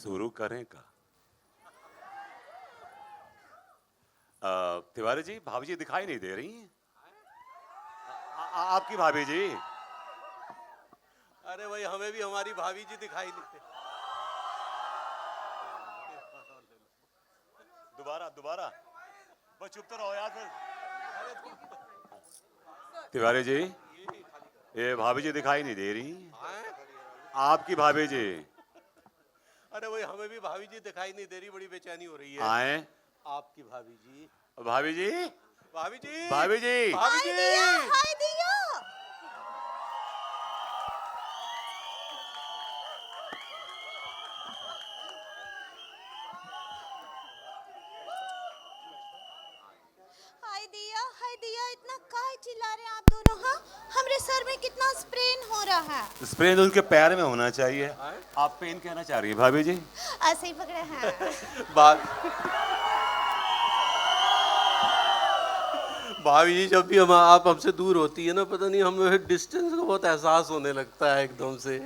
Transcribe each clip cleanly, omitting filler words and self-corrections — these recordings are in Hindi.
शुरू करें का? तिवारी जी, भाभी जी दिखाई नहीं दे रही हैं। आपकी भाभी जी। अरे भाई, हमें भी हमारी भाभी जी दिखाई नहीं दे। दोबारा दोबारा, बस चुप तो रहो यार फिर। तिवारी जी, ये भाभी जी दिखाई नहीं दे रही। आपकी भाभी जी। अरे भाई, हमें भी भाभी जी दिखाई नहीं दे रही, बड़ी बेचैनी हो रही है। आए आपकी भाभी जी। भाभी जी, भाभी जी, भाभी जी, भाभी जी। हाय दिया। हाय दिया, इतना काहे चिल्ला रहे हैं आप दोनों? हाँ, हमरे सर में कितना स्प्रेन हो रहा है। स्प्रे उनके पैर में होना चाहिए। आप पेन कहना चाह रही है भाभी जी? ऐसे ही पकड़े हैं। भाभी जी, जब भी आप हमसे दूर होती है ना, पता नहीं हमें डिस्टेंस का बहुत एहसास होने लगता है एकदम से।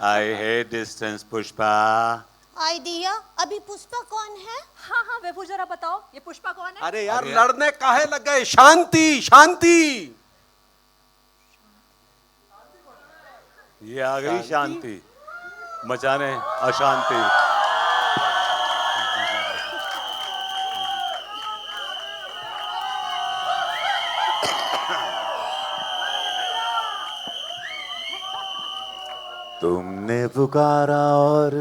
I hate distance Pushpa. हाय दिया, अभी पुष्पा कौन है? हाँ हाँ वेपू, जरा बताओ ये पुष्पा कौन है? अरे यार, लड़ने काहे लग गए? शांति शांति। ये आ गई शांति मचाने अशांति। तुमने पुकारा और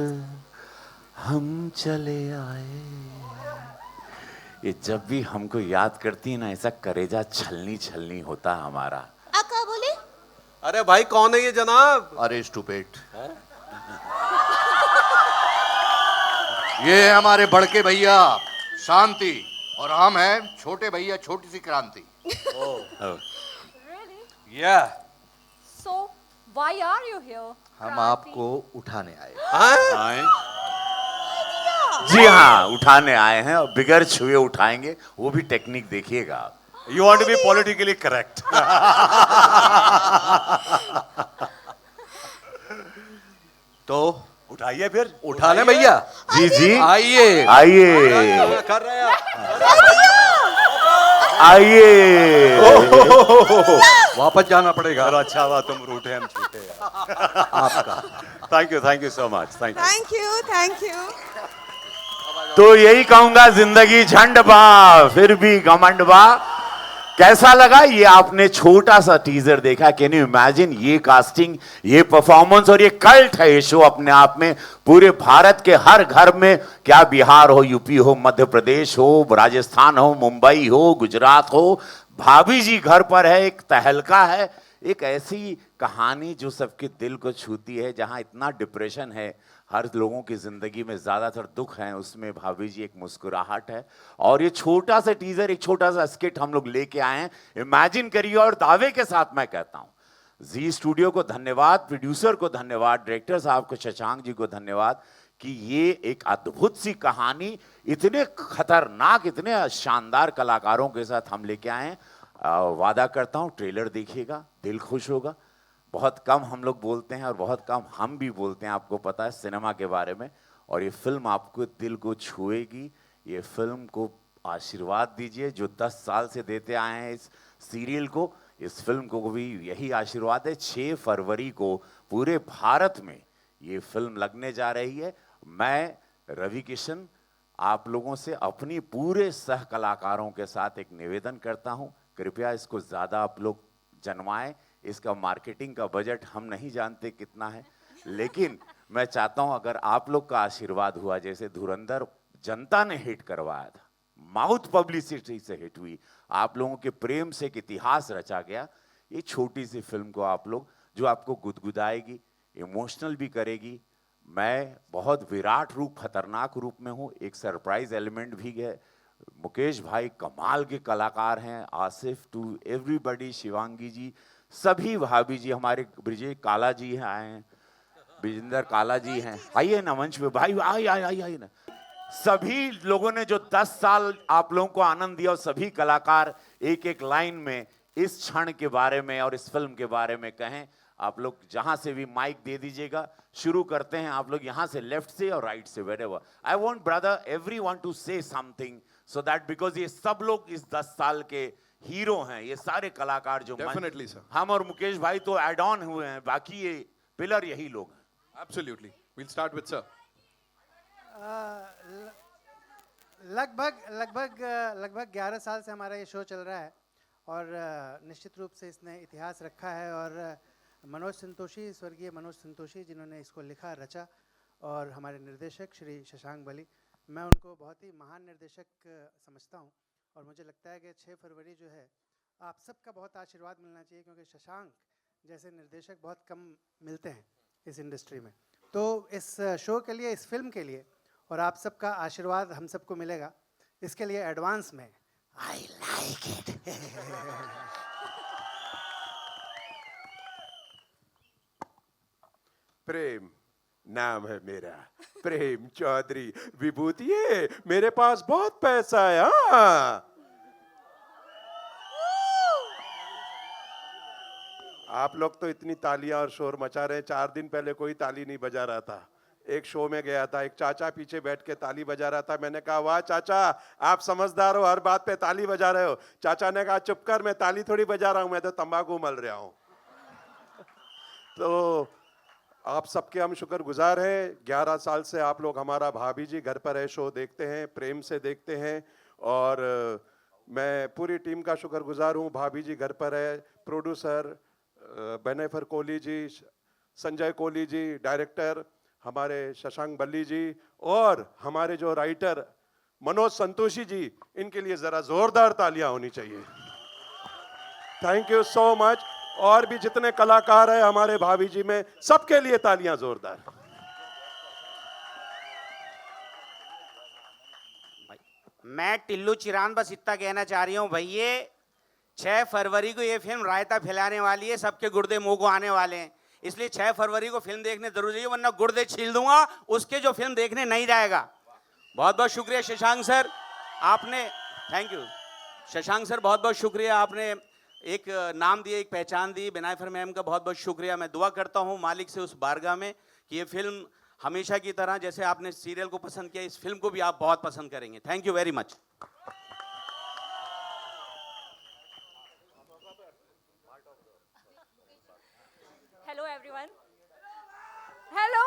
हम चले आए। ये जब भी हमको याद करती है ना, ऐसा करेजा छलनी छलनी होता है हमारा। आका बोले? अरे भाई, कौन है ये जनाब? अरे स्टूपिड, ये है हमारे बड़के भैया शांति, और हम हैं छोटे भैया छोटी सी क्रांति। Really? या So why are you here? हम आपको उठाने आए। आए? जी हाँ, उठाने आए हैं और बिगर छुए उठाएंगे, वो भी टेक्निक देखिएगा। You want to be politically correct. तो उठाइए फिर। उठा ले भैया। जी जी, आइए आइए कर रहे हैं। आइए। वापस जाना पड़ेगा। चलो अच्छा हुआ तुम रूठे हम छूटे यार। आपका thank you so much, thank you. Thank you. तो यही कहूंगा, जिंदगी झंड बा फिर भी घमंड बा। कैसा लगा ये आपने छोटा सा टीजर देखा? कैन यू इमेजिन, ये कास्टिंग, ये परफॉर्मेंस और ये कल्ट है ये शो अपने आप में। पूरे भारत के हर घर में, क्या बिहार हो, यूपी हो, मध्य प्रदेश हो, राजस्थान हो, मुंबई हो, गुजरात हो, भाभी जी घर पर है। एक तहलका है, एक ऐसी कहानी जो सबके दिल को छूती है। जहां इतना डिप्रेशन है, हर लोगों की जिंदगी में ज्यादातर दुख है, उसमें भाभी जी एक मुस्कुराहट है। और ये छोटा सा टीजर, एक छोटा सा स्किट हम लोग लेके आए हैं। इमेजिन करिए, और दावे के साथ मैं कहता हूं, जी स्टूडियो को धन्यवाद, प्रोड्यूसर को धन्यवाद, डायरेक्टर साहब को, शशांक जी को धन्यवाद कि ये एक अद्भुत सी कहानी इतने खतरनाक, इतने शानदार कलाकारों के साथ हम लेके आए हैं। वादा करता हूं ट्रेलर देखिएगा, दिल खुश होगा। बहुत कम हम लोग बोलते हैं और बहुत कम हम भी बोलते हैं, आपको पता है, सिनेमा के बारे में। और ये फिल्म आपको दिल को छुएगी। ये फिल्म को आशीर्वाद दीजिए, जो 10 साल से देते आए हैं इस सीरियल को, इस फिल्म को भी यही आशीर्वाद है। 6 फरवरी को पूरे भारत में ये फिल्म लगने जा रही है। मैं रवि किशन आप लोगों से अपनी पूरे सह कलाकारों के साथ एक निवेदन करता हूं, कृपया इसको ज़्यादा आप लोग जनवाएं। इसका मार्केटिंग का बजट हम नहीं जानते कितना है, लेकिन मैं चाहता हूं अगर आप लोग का आशीर्वाद हुआ, जैसे धुरंधर जनता ने हिट करवाया था, माउथ पब्लिसिटी से हिट हुई, आप लोगों के प्रेम से एक इतिहास रचा गया। ये छोटी सी फिल्म को आप लोग, जो आपको गुदगुदाएगी, इमोशनल भी करेगी। मैं बहुत विराट रूप, खतरनाक रूप में हूँ, एक सरप्राइज एलिमेंट भी है। मुकेश भाई कमाल के कलाकार हैं, आसिफ टू एवरीबॉडी, शिवांगी जी, सभी भाभी जी, हमारे ब्रिजे काला जी हैं, आए हैं, विजेंद्र काला जी हैं, आइए ना मंच पे भाई, आइए ना। सभी लोगों ने जो 10 साल आप लोगों को आनंद दिया, और सभी कलाकार एक एक लाइन में इस क्षण के बारे में और इस फिल्म के बारे में कहें। आप लोग जहां से भी माइक दे दीजिएगा, शुरू करते हैं। आप लोग यहां से लेफ्ट से और राइट से, wherever. I want brother everyone to say something so that because ये सब लोग इस 10 साल के हीरो हैं, ये सारे कलाकार जो Definitely, sir. हम और मुकेश भाई तो एड ऑन हुए हैं, बाकी ये पिलर यही लोग हैं। Absolutely. We'll start with sir. लगभग 11 साल से हमारा ये शो चल रहा है और निश्चित रूप से इसने इतिहास रखा है। और मनोज संतोषी, स्वर्गीय मनोज संतोषी, जिन्होंने इसको लिखा रचा, और हमारे निर्देशक श्री शशांक बली, मैं उनको बहुत ही महान निर्देशक समझता हूँ। और मुझे लगता है कि 6 फरवरी जो है, आप सबका बहुत आशीर्वाद मिलना चाहिए, क्योंकि शशांक जैसे निर्देशक बहुत कम मिलते हैं इस इंडस्ट्री में। तो इस शो के लिए, इस फिल्म के लिए, और आप सबका आशीर्वाद हम सबको मिलेगा, इसके लिए एडवांस में आई लाइक इट। प्रेम नाम है मेरा, प्रेम चौधरी विभूति है, मेरे पास बहुत पैसा है। हाँ, आप लोग तो इतनी तालियां और शोर मचा रहे हैं, 4 दिन पहले कोई ताली नहीं बजा रहा था। एक शो में गया था, एक चाचा पीछे बैठ के ताली बजा रहा था। मैंने कहा वाह चाचा, आप समझदार हो, हर बात पे ताली बजा रहे हो। चाचा ने कहा चुप कर, मैं ताली थोड़ी बजा रहा हूं, मैं तो तंबाकू मल रहा हूं। तो आप सबके हम शुक्रगुजार हैं। 11 साल से आप लोग हमारा भाभी जी घर पर है शो देखते हैं, प्रेम से देखते हैं, और मैं पूरी टीम का शुक्रगुजार हूँ। भाभी जी घर पर है, प्रोड्यूसर बेनेफर कोहली जी, संजय कोहली जी, डायरेक्टर हमारे शशांक बल्ली जी, और हमारे जो राइटर मनोज संतोषी जी, इनके लिए जरा जोरदार तालियां होनी चाहिए। Thank you so much. और भी जितने कलाकार हैं हमारे भाभी जी में, सबके लिए तालियां जोरदार। मैं टिल्लू चिरान बस इतना कहना चाह रही हूँ भैया, 6 फरवरी को ये फिल्म रायता फैलाने वाली है, सबके गुर्दे मुंह को आने वाले हैं, इसलिए 6 फरवरी को फिल्म देखने जरूरी है, वरना गुर्दे छील दूंगा उसके जो फिल्म देखने नहीं जाएगा। बहुत बहुत शुक्रिया शशांक सर, आपने, थैंक यू शशांक सर, बहुत बहुत शुक्रिया, आपने एक नाम दिए, एक पहचान दी। बेनायफर मैम का बहुत बहुत शुक्रिया। मैं दुआ करता हूँ मालिक से उस बारगाह में कि ये फिल्म हमेशा की तरह जैसे आपने सीरियल को पसंद किया, इस फिल्म को भी आप बहुत पसंद करेंगे। Thank you very much. Hello everyone, hello.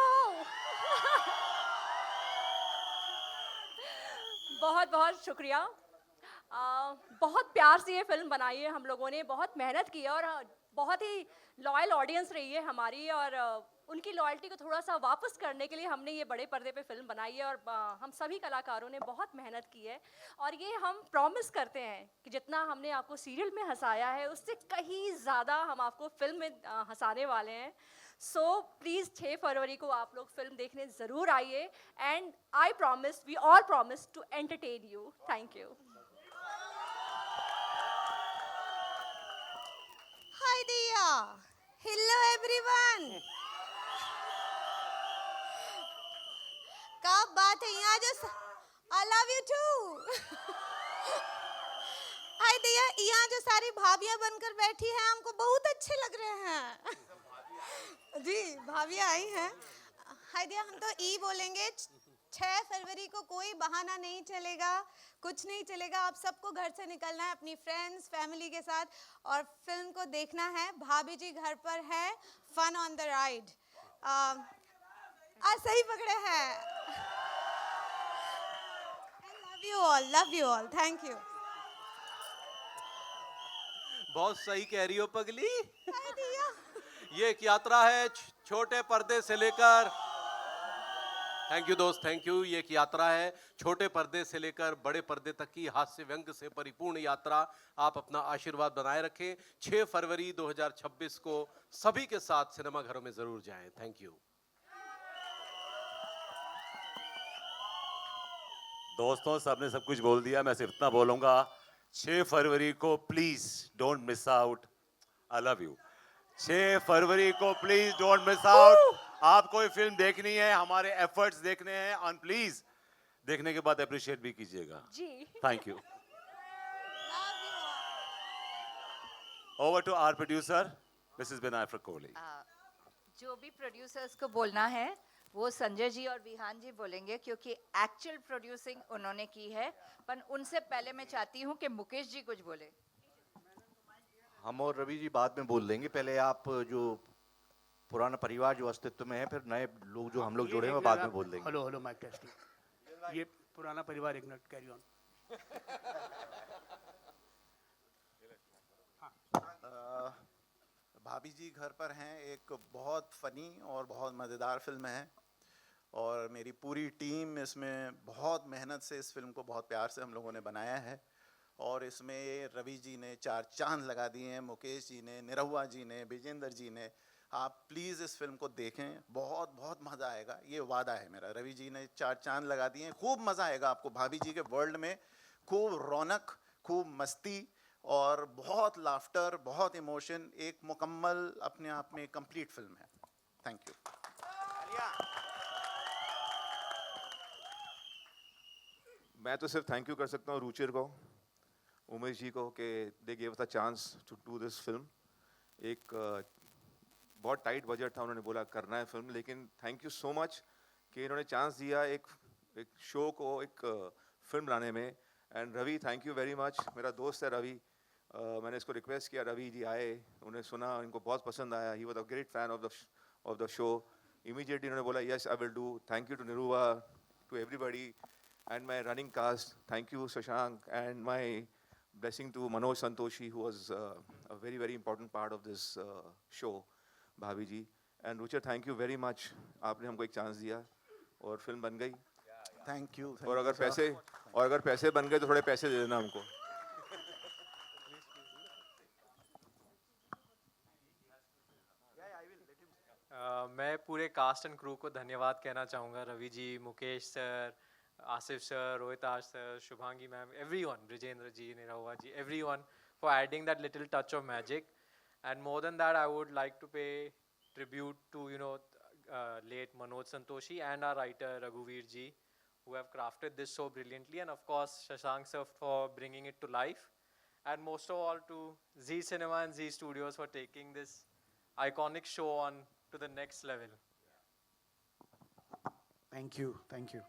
बहुत बहुत शुक्रिया। बहुत प्यार से ये फिल्म बनाई है हम लोगों ने, बहुत मेहनत की है, और बहुत ही लॉयल ऑडियंस रही है हमारी, और उनकी लॉयल्टी को थोड़ा सा वापस करने के लिए हमने ये बड़े पर्दे पे फिल्म बनाई है। और हम सभी कलाकारों ने बहुत मेहनत की है, और ये हम प्रॉमिस करते हैं कि जितना हमने आपको सीरियल में हंसाया है, उससे कहीं ज़्यादा हम आपको फिल्म में हंसाने वाले हैं। सो प्लीज़ 6 फरवरी को आप लोग फिल्म देखने ज़रूर आइए, and I promise, we all promise to entertain you. Thank you. Hi Diya. Hello everyone. क्या बात है, यहाँ जो I love you too. हाय दिया, यहाँ जो सारी भाभियाँ बनकर बैठी हैं, हमको बहुत अच्छे लग रहे हैं। जी भाभियाँ आई हैं। हाय दिया, हम तो ई बोलेंगे, 6 फरवरी को कोई बहाना नहीं चलेगा, कुछ नहीं चलेगा। आप सबको घर से निकलना है अपनी फ्रेंड्स फैमिली के साथ, और फिल्म को देखना है। भाभी जी घर पर है, फन ऑन द राइड। आज सही पकड़े हैं। Love you all, thank you. बहुत सही कह रही हो पगली। ये एक यात्रा है छोटे पर्दे से लेकर, थैंक यू दोस्त, थैंक यू। ये एक यात्रा है छोटे पर्दे से लेकर बड़े पर्दे तक की हास्य व्यंग से परिपूर्ण यात्रा। आप अपना आशीर्वाद बनाए रखें। 6 फरवरी 2026 को सभी के साथ सिनेमा घरों में जरूर जाएं। थैंक यू दोस्तों, सबने सब कुछ बोल दिया, मैं सिर्फ इतना बोलूंगा, 6 फरवरी को please don't miss out. I love you. 6 फरवरी को प्लीज डोंट मिस आउट। आपको ये फिल्म देखनी है, हमारे एफर्ट्स देखने हैं, और प्लीज देखने के बाद अप्रिशिएट भी कीजिएगा जी। Thank you. Over to our producer Mrs. Binay Kohli. जो भी प्रोड्यूसर्स को बोलना है वो संजय जी और विहान जी बोलेंगे, क्योंकि एक्चुअल प्रोड्यूसिंग उन्होंने की है। पर उनसे पहले मैं चाहती हूँ कि मुकेश जी कुछ बोले। हम और रवि जी बाद में बोल देंगे, पहले आप जो पुराना परिवार जो अस्तित्व में है, फिर नए लोग जो हम लोग जुड़े हैं वो बाद में बोल देंगे। Hello hello mike testing. ये पुराना परिवार, एक मिनट, कैरी ऑन। भाभी जी घर पर हैं एक बहुत फ़नी और बहुत मज़ेदार फिल्म है, और मेरी पूरी टीम इसमें बहुत मेहनत से इस फिल्म को बहुत प्यार से हम लोगों ने बनाया है, और इसमें रवि जी ने 4 चांद लगा दिए हैं, मुकेश जी ने, निरहुआ जी ने, विजेंद्र जी ने। आप प्लीज़ इस फिल्म को देखें, बहुत बहुत मज़ा आएगा, ये वादा है मेरा। रवि जी ने 4 चांद लगा दिए हैं, खूब मज़ा आएगा आपको भाभी जी के वर्ल्ड में। खूब रौनक, खूब मस्ती और बहुत लाफ्टर, बहुत इमोशन, एक मुकम्मल अपने आप में कंप्लीट फिल्म है। Thank you. मैं तो सिर्फ थैंक यू कर सकता हूँ रुचिर को, उमेश जी को, कि they give us the chance to do this film. एक बहुत टाइट बजट था, उन्होंने बोला करना है फिल्म, लेकिन थैंक यू सो मच कि इन्होंने चांस दिया एक शो को एक फिल्म लाने में। And Ravi, thank you very much. मेरा दोस्त है रवि, मैंने इसको रिक्वेस्ट किया, रवि जी आए, उन्हें सुना, इनको बहुत पसंद आया। He was a great fan of the show. Immediately उन्होंने बोला yes I will do. Thank you to Niruva, to everybody and my running cast. Thank you Shashank, and my blessing to Manoj Santoshi, who was a very very important part of this show, Bhabi ji. And Ruchir, thank you very much, आपने हमको एक चांस दिया और फिल्म बन गई। Thank you. और अगर पैसे बन गए तो थोड़े पैसे दे देना हमको। मैं पूरे कास्ट एंड क्रू को धन्यवाद कहना चाहूँगा, Ravi ji, Mukesh sir, Asif sir, Rohitash sir, Shubhangi ma'am, everyone, Brijendra ji, Nirahuva ji, everyone for adding that little touch of magic. And more than that, I would like to pay tribute to late Manoj Santoshi and our writer Raghuveer ji, who have crafted this so brilliantly, and of course Shashank sir for bringing it to life, and most of all to Z Cinema and Z Studios for taking this iconic show on to the next level. Thank you, thank you.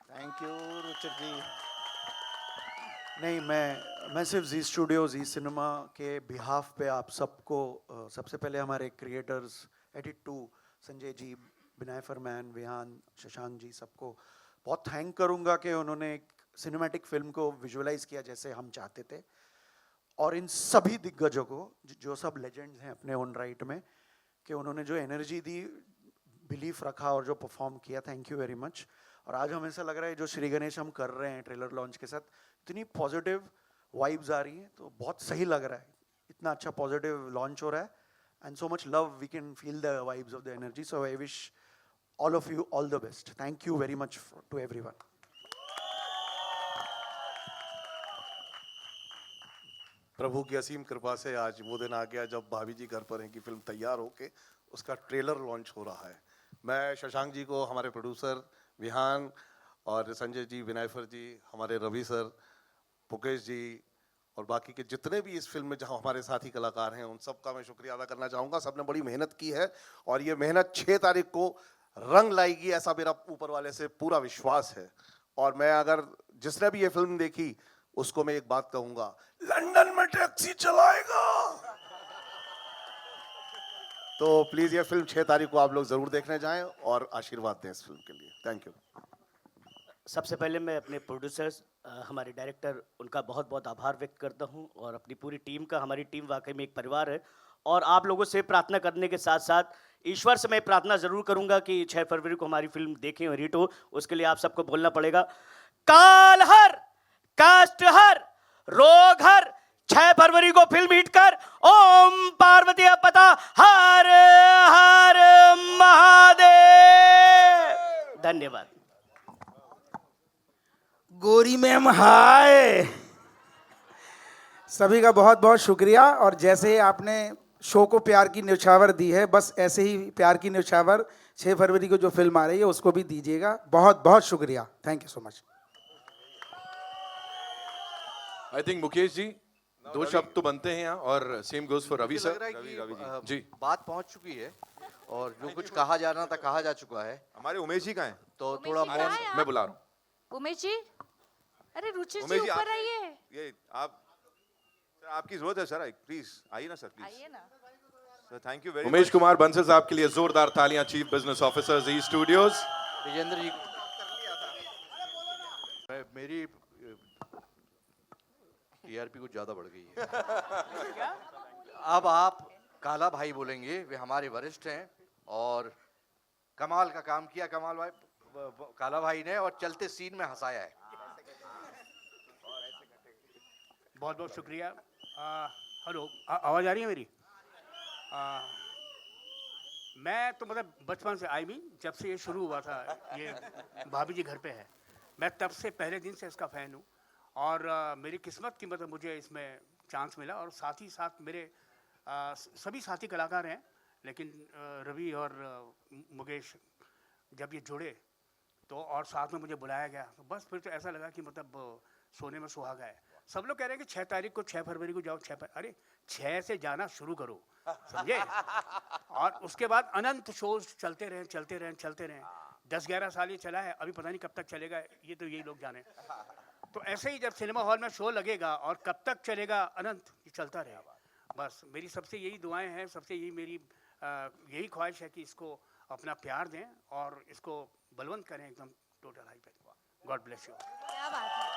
Thank you Ruchir ji. नहीं, मैं सिर्फ जी स्टूडियो, जी सिनेमा के बिहाफ पे आप सबको सबसे पहले हमारे क्रिएटर्स, एडिट 2, संजय जी, बिनाय फरमान, विहान, शशांक जी, सबको बहुत थैंक करूंगा कि उन्होंने एक सिनेमैटिक फिल्म को विजुअलाइज किया जैसे हम चाहते थे। और इन सभी दिग्गजों को जो सब लेजेंड्स हैं अपने ओन राइट में, कि उन्होंने जो एनर्जी दी, बिलीफ रखा और जो परफॉर्म किया, थैंक यू वेरी मच। और आज हमें ऐसा लग रहा है जो श्री गणेश हम कर रहे हैं ट्रेलर लॉन्च के साथ, इतनी पॉजिटिव वाइब्स आ रही हैं, तो बहुत सही लग रहा है। इतना अच्छा पॉजिटिव लॉन्च हो रहा है, and so much love, we can feel the vibes of the energy. So I wish all of you all the best. Thank you very much to everyone. प्रभु की असीम कृपा से आज वो दिन आ गया जब भाभी जी घर पर हैं कि फिल्म तैयार होके उसका ट्रेलर लॉन्च हो रहा है। मैं शशांक जी को, हमारे प्रोड्यूसर विहान और संजय जी, विनायफर जी, हमारे रवि सर, मुकेश जी और बाकी के जितने भी इस फिल्म में जहाँ हमारे साथी कलाकार हैं, उन सब का मैं शुक्रिया अदा करना चाहूँगा। सब ने बड़ी मेहनत की है और ये मेहनत 6 तारीख को रंग लाएगी, ऐसा मेरा ऊपर वाले से पूरा विश्वास है। और मैं अगर जिसने भी ये फिल्म देखी उसको मैं एक बात कहूँगा, लंदन में टैक्सी चलाएगा। तो प्लीज ये फिल्म 6 तारीख को आप लोग जरूर देखने जाएं और आशीर्वाद दें इस फिल्म के लिए। Thank you. सबसे पहले मैं अपने प्रोड्यूसर्स, हमारे डायरेक्टर, उनका बहुत बहुत आभार व्यक्त करता हूं, और अपनी पूरी टीम का। हमारी टीम वाकई में एक परिवार है, और आप लोगों से प्रार्थना करने के साथ साथ ईश्वर से मैं प्रार्थना जरूर करूंगा कि 6 फरवरी को हमारी फिल्म देखें और हिट हो। उसके लिए आप सबको बोलना पड़ेगा, काल हर, कास्ट हर, रोग हर, 6 फरवरी को फिल्म हिट कर ओम पार्वती पता हर हर महादेव। धन्यवाद। गोरी मैम हाय। सभी का बहुत बहुत शुक्रिया। और जैसे ही आपने शो को प्यार की न्यौछावर दी है, बस ऐसे ही प्यार की न्यौछावर 6 फरवरी को जो फिल्म आ रही है उसको भी दीजिएगा। बहुत बहुत शुक्रिया। Thank you so much. I think Mukesh ji, दो शब्द तो बनते हैं यहाँ, और सेम गोज फॉर रवि मुझे लग सर। रहा है कि, जी बात पहुंच चुकी है और जो कुछ कहा जाना था कहा जा चुका है। हमारे उमेश जी कहाँ हैं? तो उमेश थोड़ा जी कहाँ हैं मैं बुला रहा हूँ। उमेश जी, अरे रुचि जी उमेश जी, ऊपर आप- आइए। ये आप सर, आपकी जरूरत है सर, प्लीज आइए ना सर, प्लीज आइए ना। Sir, thank you very Umesh Kumar Bansal साहब के लिए जोरदार तालियां, चीफ बिजनेस ऑफिसर जी स्टूडियोज। विजेंद्र जी, मेरी टीआरपी कुछ ज्यादा बढ़ गई है। अब आप काला भाई बोलेंगे, वे हमारे वरिष्ठ हैं और कमाल का काम किया कमाल भाई, काला भाई ने, और चलते सीन में हंसाया है। बहुत बहुत शुक्रिया। हेलो, आवाज़ आ रही है मेरी? मैं तो मतलब बचपन से आई भी, जब से ये शुरू हुआ था, ये भाभी जी घर पे है, मैं तब से पहले दिन से इसका फ़ैन हूँ। और मेरी किस्मत की मतलब मुझे इसमें चांस मिला, और साथ ही साथ मेरे सभी साथी कलाकार हैं, लेकिन रवि और मुकेश जब ये जुड़े तो और साथ में मुझे बुलाया गया, तो बस फिर तो ऐसा लगा कि मतलब सोने में सुहागा है। सब लोग कह रहे हैं कि 6 तारीख को, 6 फरवरी को जाओ, अरे 6 से जाना शुरू करो, समझे? और उसके बाद अनंत शोज चलते रहे। 10-11 साल ये चला है, अभी पता नहीं कब तक चलेगा, ये तो यही लोग जाने। तो ऐसे ही जब सिनेमा हॉल में शो लगेगा और कब तक चलेगा, अनंत ये चलता रहेगा। बस मेरी सबसे यही दुआएं हैं, सबसे यही मेरी यही ख्वाहिश है कि इसको अपना प्यार दें और इसको बलवंत करें एकदम टोटल हाई पे। God bless you. क्या बात है।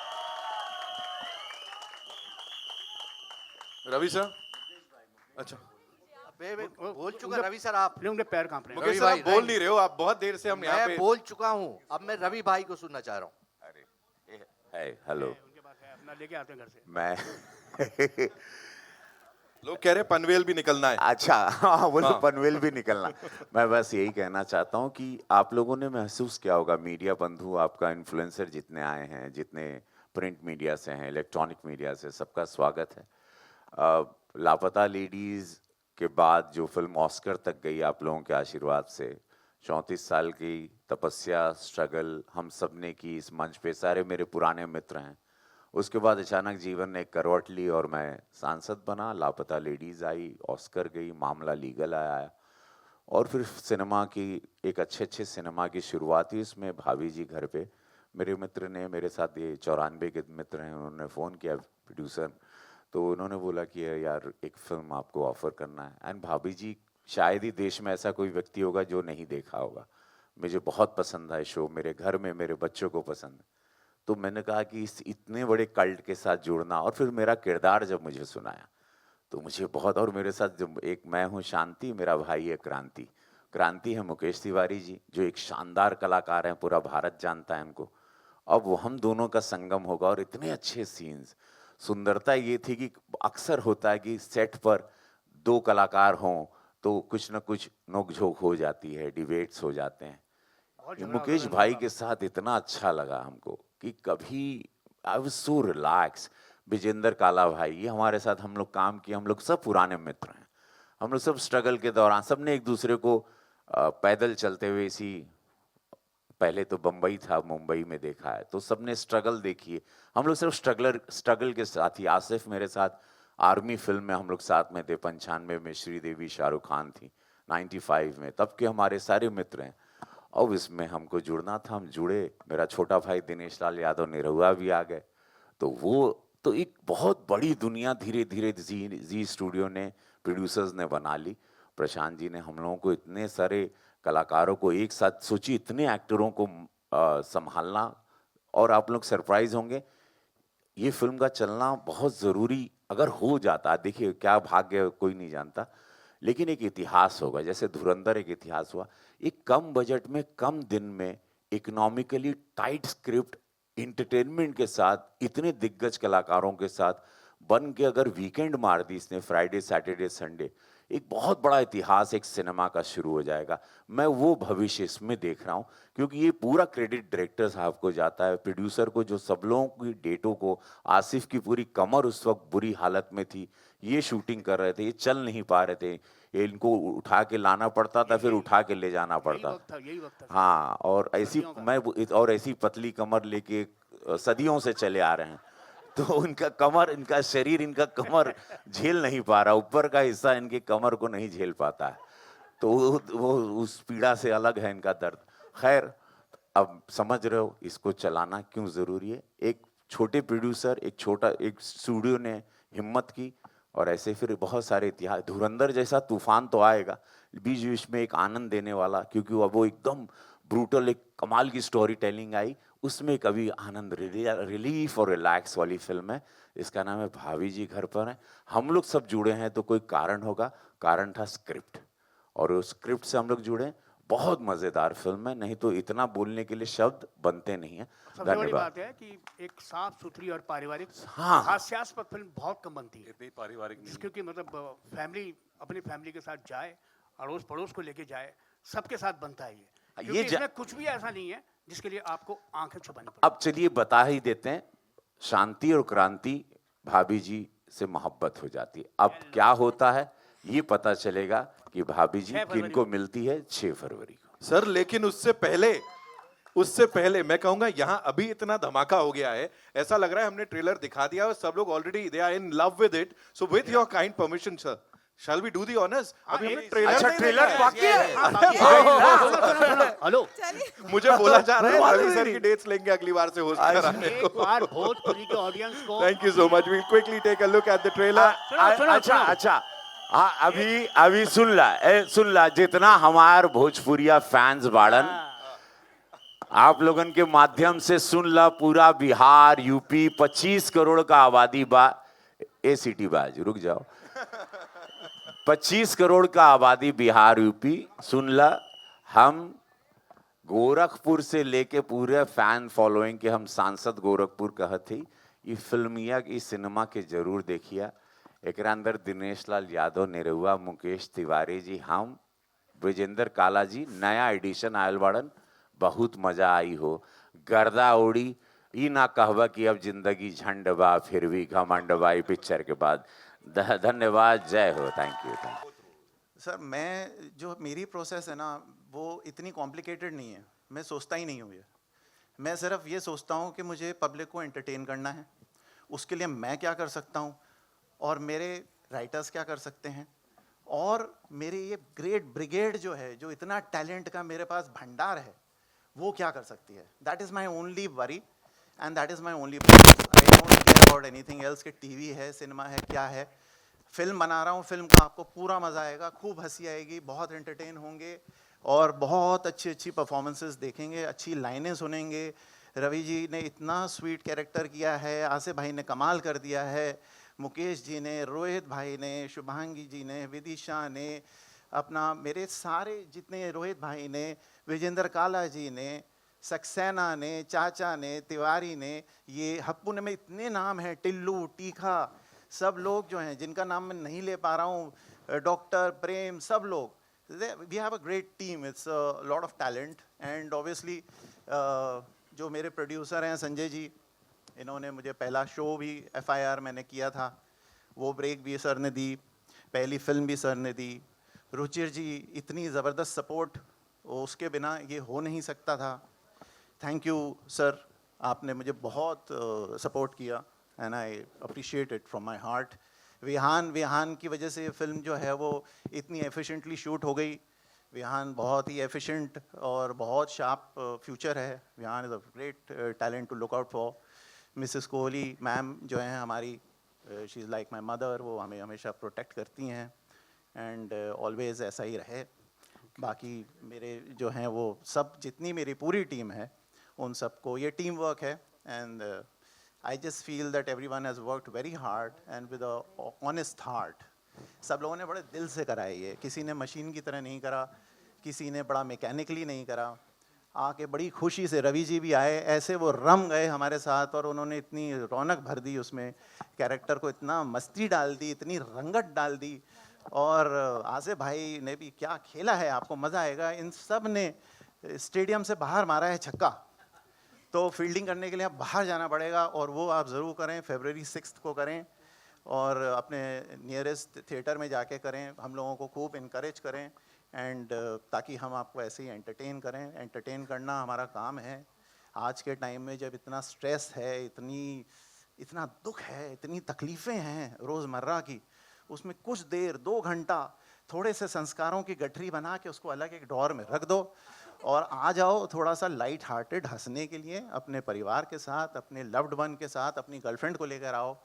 रवि सर, अच्छा बोल चुका रवि सर, आप उनके पैर कांप रहे हैं। मुकेश सर, आप बोल नहीं रहे हो, आप बहुत देर से हम यहाँ मैं पे। बोल चुका हूँ, अब मैं रवि भाई को सुनना चाह रहा हूँ। हेलो, उनके पास है, अपना लेके आते हैं घर से। मैं लोग कह रहे हैं पनवेल भी निकलना है। अच्छा, हाँ बोलो, हाँ। पनवेल भी निकलना। मैं बस यही कहना चाहता हूँ कि आप लोगों ने महसूस किया होगा, मीडिया बंधु, आपका इन्फ्लुएंसर जितने आए हैं, जितने प्रिंट मीडिया से हैं, इलेक्ट्रॉनिक मीडिया से, सबका स्वागत है। लापता लेडीज़ के बाद जो फिल्म ऑस्कर तक गई आप लोगों के आशीर्वाद से, 34 साल की तपस्या, स्ट्रगल हम सब ने की इस मंच पे, सारे मेरे पुराने मित्र हैं। उसके बाद अचानक जीवन ने एक करवट ली और मैं सांसद बना, लापता लेडीज़ आई, ऑस्कर गई, मामला लीगल आया, और फिर सिनेमा की एक अच्छे सिनेमा की शुरुआत हुई। इसमें भाभी जी घर पे मेरे मित्र ने, मेरे साथ ये 94 के मित्र हैं, उन्होंने फ़ोन किया, प्रोड्यूसर, तो उन्होंने बोला कि यार एक फ़िल्म आपको ऑफ़र करना है। एंड भाभी जी, शायद ही देश में ऐसा कोई व्यक्ति होगा जो नहीं देखा होगा। मुझे बहुत पसंद है शो, मेरे घर में मेरे बच्चों को पसंद है। तो मैंने कहा कि इस इतने बड़े कल्ट के साथ जुड़ना, और फिर मेरा किरदार जब मुझे सुनाया तो मुझे बहुत, और मेरे साथ जब एक मैं हूँ शांति, मेरा भाई है क्रांति, क्रांति है मुकेश तिवारी जी, जो एक शानदार कलाकार हैं, पूरा भारत जानता है उनको। अब वो हम दोनों का संगम होगा, और इतने अच्छे सीन्स। सुंदरता ये थी कि अक्सर होता है कि सेट पर 2 कलाकार हों तो कुछ न कुछ नोक-झोंक हो जाती है, डिबेट्स हो जाते हैं। मुकेश भाई के साथ इतना अच्छा लगा हमको कि कभी I was so relax. Vijendra Kala भाई, ये हमारे साथ हम लोग काम किए, हम लोग सब पुराने मित्र हैं, हम लोग सब स्ट्रगल के दौरान सब ने एक दूसरे को पैदल चलते हुए, इसी पहले तो बम्बई था, मुंबई में देखा है, तो सबने स्ट्रगल देखी है। हम लोग सिर्फ स्ट्रगल के साथ ही, आसिफ मेरे साथ आर्मी फिल्म में हम लोग साथ में थे, 95 में श्रीदेवी शाहरुख खान थी, 95 में, तब के हमारे सारे मित्र हैं। अब इसमें हमको जुड़ना था, हम जुड़े। मेरा छोटा भाई दिनेश लाल यादव निरहुआ भी आ गए, तो वो तो एक बहुत बड़ी दुनिया धीरे धीरे जी स्टूडियो ने, प्रोड्यूसर्स ने बना ली। प्रशांत जी ने हम लोगों को, इतने सारे कलाकारों को एक साथ, सोची इतने एक्टरों को संभालना, और आप लोग सरप्राइज होंगे, ये फिल्म का चलना बहुत ज़रूरी अगर हो जाता, देखिए क्या भाग्य कोई नहीं जानता, लेकिन एक इतिहास होगा, जैसे धुरंधर एक इतिहास हुआ। एक कम बजट में, कम दिन में, इकोनॉमिकली टाइट स्क्रिप्ट, इंटरटेनमेंट के साथ, इतने दिग्गज कलाकारों के साथ बन के अगर वीकेंड मार दी इसने, फ्राइडे सैटरडे संडे, एक बहुत बड़ा इतिहास एक सिनेमा का शुरू हो जाएगा। मैं वो भविष्य इसमें देख रहा हूँ, क्योंकि ये पूरा क्रेडिट डायरेक्टर साहब को जाता है, प्रोड्यूसर को, जो सब लोगों की डेटों को, आसिफ की पूरी कमर उस वक्त बुरी हालत में थी, ये शूटिंग कर रहे थे, ये चल नहीं पा रहे थे, ये इनको उठा के लाना पड़ता था, फिर उठा के ले जाना पड़ता था। हाँ, और ऐसी मैं और ऐसी पतली कमर लेके सदियों से चले आ रहे हैं, तो इनका कमर, इनका शरीर, इनका कमर झेल नहीं पा रहा, ऊपर का हिस्सा इनके कमर को नहीं झेल पाता है, तो वो उस पीड़ा से अलग है इनका दर्द। खैर, अब समझ रहे हो इसको चलाना क्यों ज़रूरी है। एक छोटे प्रोड्यूसर, एक स्टूडियो ने हिम्मत की, और ऐसे फिर बहुत सारे इतिहास। धुरंधर जैसा तूफान तो आएगा, बीच बीच में एक आनंद देने वाला, क्योंकि वो एकदम ब्रूटल एक कमाल की स्टोरी टेलिंग आई, उसमें कभी आनंद, रिलीफ और रिलैक्स वाली फिल्म है। इसका नाम है भाभी जी घर पर हैं। हम लोग सब जुड़े हैं तो कोई कारण होगा, कारण था स्क्रिप्ट, और उस स्क्रिप्ट से हम लोग जुड़े। बहुत मजेदार फिल्म है, नहीं तो इतना बोलने के लिए शब्द बनते नहीं है। सबसे बड़ी बात है कि एक साफ सुथरी और पारिवारिक, हाँ, हास्यास्पद फिल्म बहुत कम बनती है। इतनी पारिवारिक नहीं, क्योंकि मतलब फैमिली, अपनी फैमिली के साथ जाए, अड़ोस पड़ोस को लेके जाए, सबके साथ बनता है ये इसमें कुछ भी ऐसा नहीं है जिसके लिए आपको आंखें छुपानी पड़े। अब चलिए बता ही देते हैं, शांति और क्रांति भाभी जी से मोहब्बत हो जाती है। अब क्या होता है ये पता चलेगा कि भाभी जी किनको मिलती है 6 फरवरी को। सर लेकिन उससे पहले मैं कहूंगा, यहाँ अभी इतना धमाका हो गया है, ऐसा लग रहा है हमने ट्रेलर दिखा दिया और सब लोग already they are in love with it. So with your kind permission sir, shall we do the honours? अभी हमने ट्रेलर, अच्छा ट्रेलर बाकी है। हेलो, मुझे बोला जा रहा है रवि सर की डेट्स लेंगे अगली बार से होस्ट कराने एक बार भोजपुरी के ऑडियंस को thank you so much. We quickly take a look at the trailer. अच्छा, हाँ, अभी सुन ला जितना हमार भोजपुरिया फैंस बाड़न, आप लोगन के माध्यम से सुन ला, पूरा बिहार, यूपी, 25 करोड़ का आबादी बा। सिटी बाज रुक जाओ, 25 करोड़ का आबादी बिहार, यूपी, सुन ला। हम गोरखपुर से लेके पूरे फैन फॉलोइंग के, हम सांसद गोरखपुर कहते, ये फिल्मिया की सिनेमा के जरूर देखिए। एक अंदर दिनेश लाल यादव निरहुआ, मुकेश तिवारी जी, हम विजेंद्र काला जी, नया एडिशन आयल बाड़न, बहुत मजा आई हो। गर्दा उड़ी, ई ना कहवा कि अब जिंदगी झंड बा फिर भी घमंड बा, पिक्चर के बाद। धन्यवाद, जय हो, थैंक यू। सर जो मेरी प्रोसेस है ना, वो इतनी कॉम्प्लिकेटेड नहीं है, मैं सोचता ही नहीं हूँ ये। मैं सिर्फ ये सोचता हूँ कि मुझे पब्लिक को एंटरटेन करना है, उसके लिए मैं क्या कर सकता हूँ, और मेरे राइटर्स क्या कर सकते हैं, और मेरे ये ग्रेट ब्रिगेड जो है, जो इतना टैलेंट का मेरे पास भंडार है, वो क्या कर सकती है। That is my only worry and that is my only process. I don't care about anything else कि टीवी है, सिनेमा है, क्या है। फिल्म बना रहा हूँ, फिल्म का आपको पूरा मज़ा आएगा, खूब हंसी आएगी, बहुत एंटरटेन होंगे, और बहुत अच्छी अच्छी परफॉर्मेंसेस देखेंगे, अच्छी लाइनें सुनेंगे। रवि जी ने इतना स्वीट कैरेक्टर किया है, आसिफ भाई ने कमाल कर दिया है, मुकेश जी ने, रोहित भाई ने, शुभांगी जी ने, विदिशा ने, अपना मेरे सारे जितने, रोहित भाई ने, विजेंद्र काला जी ने, सक्सेना ने, चाचा ने, तिवारी ने, ये हप्पू ने, में इतने नाम हैं, टिल्लू, टीखा, सब लोग जो हैं जिनका नाम मैं नहीं ले पा रहा हूँ, डॉक्टर प्रेम, सब लोग। We have a great team, it's a lot of talent. And obviously जो मेरे प्रोड्यूसर हैं संजय जी, इन्होंने मुझे पहला शो भी FIR मैंने किया था, वो ब्रेक भी सर ने दी, पहली फिल्म भी सर ने दी। रुचिर जी, इतनी ज़बरदस्त सपोर्ट, उसके बिना ये हो नहीं सकता था। थैंक यू सर, आपने मुझे बहुत सपोर्ट किया and I appreciate it from my heart. Vihaan की वजह से ये फिल्म जो है वो इतनी एफिशिएंटली शूट हो गई। विहान बहुत ही एफिशिएंट और बहुत शार्प फ्यूचर है। Vihaan is a great talent to look out for. Mrs Kohli ma'am जो हैं हमारी, she is like my mother, वो हमें हमेशा प्रोटेक्ट करती हैं एंड ऑलवेज़ ऐसा ही रहे। बाकी मेरे जो हैं वो सब, जितनी मेरी पूरी टीम है, उन सबको, ये टीम वर्क है and I just feel that everyone has worked very hard and with a honest heart. सब लोगों ने बड़े दिल से करा है ये, किसी ने मशीन की तरह नहीं करा, किसी ने बड़ा मैकेनिकली नहीं करा। आके बड़ी खुशी से रवि जी भी आए, ऐसे वो रम गए हमारे साथ और उन्होंने इतनी रौनक भर दी उसमें, कैरेक्टर को इतना मस्ती डाल दी, इतनी रंगत डाल दी। और आसिफ भाई ने भी क्या खेला है, आपको मज़ा आएगा। इन सब ने स्टेडियम से बाहर मारा है छक्का, तो फील्डिंग करने के लिए आप बाहर जाना पड़ेगा और वो आप ज़रूर करें। February 6 को करें और अपने नियरेस्ट थिएटर में जाके करें, हम लोगों को खूब इनकरेज करें एंड ताकि हम आपको ऐसे ही एंटरटेन करें। एंटरटेन करना हमारा काम है। आज के टाइम में जब इतना स्ट्रेस है, इतनी इतना दुख है, इतनी तकलीफ़ें हैं रोज़मर्रा की, उसमें कुछ देर 2 घंटा थोड़े से संस्कारों की गठरी बना के उसको अलग एक ड्रॉअर में रख दो और आ जाओ थोड़ा सा लाइट हार्टेड हंसने के लिए अपने परिवार के साथ, अपने लव्ड वन के साथ, अपनी गर्लफ्रेंड को लेकर आओ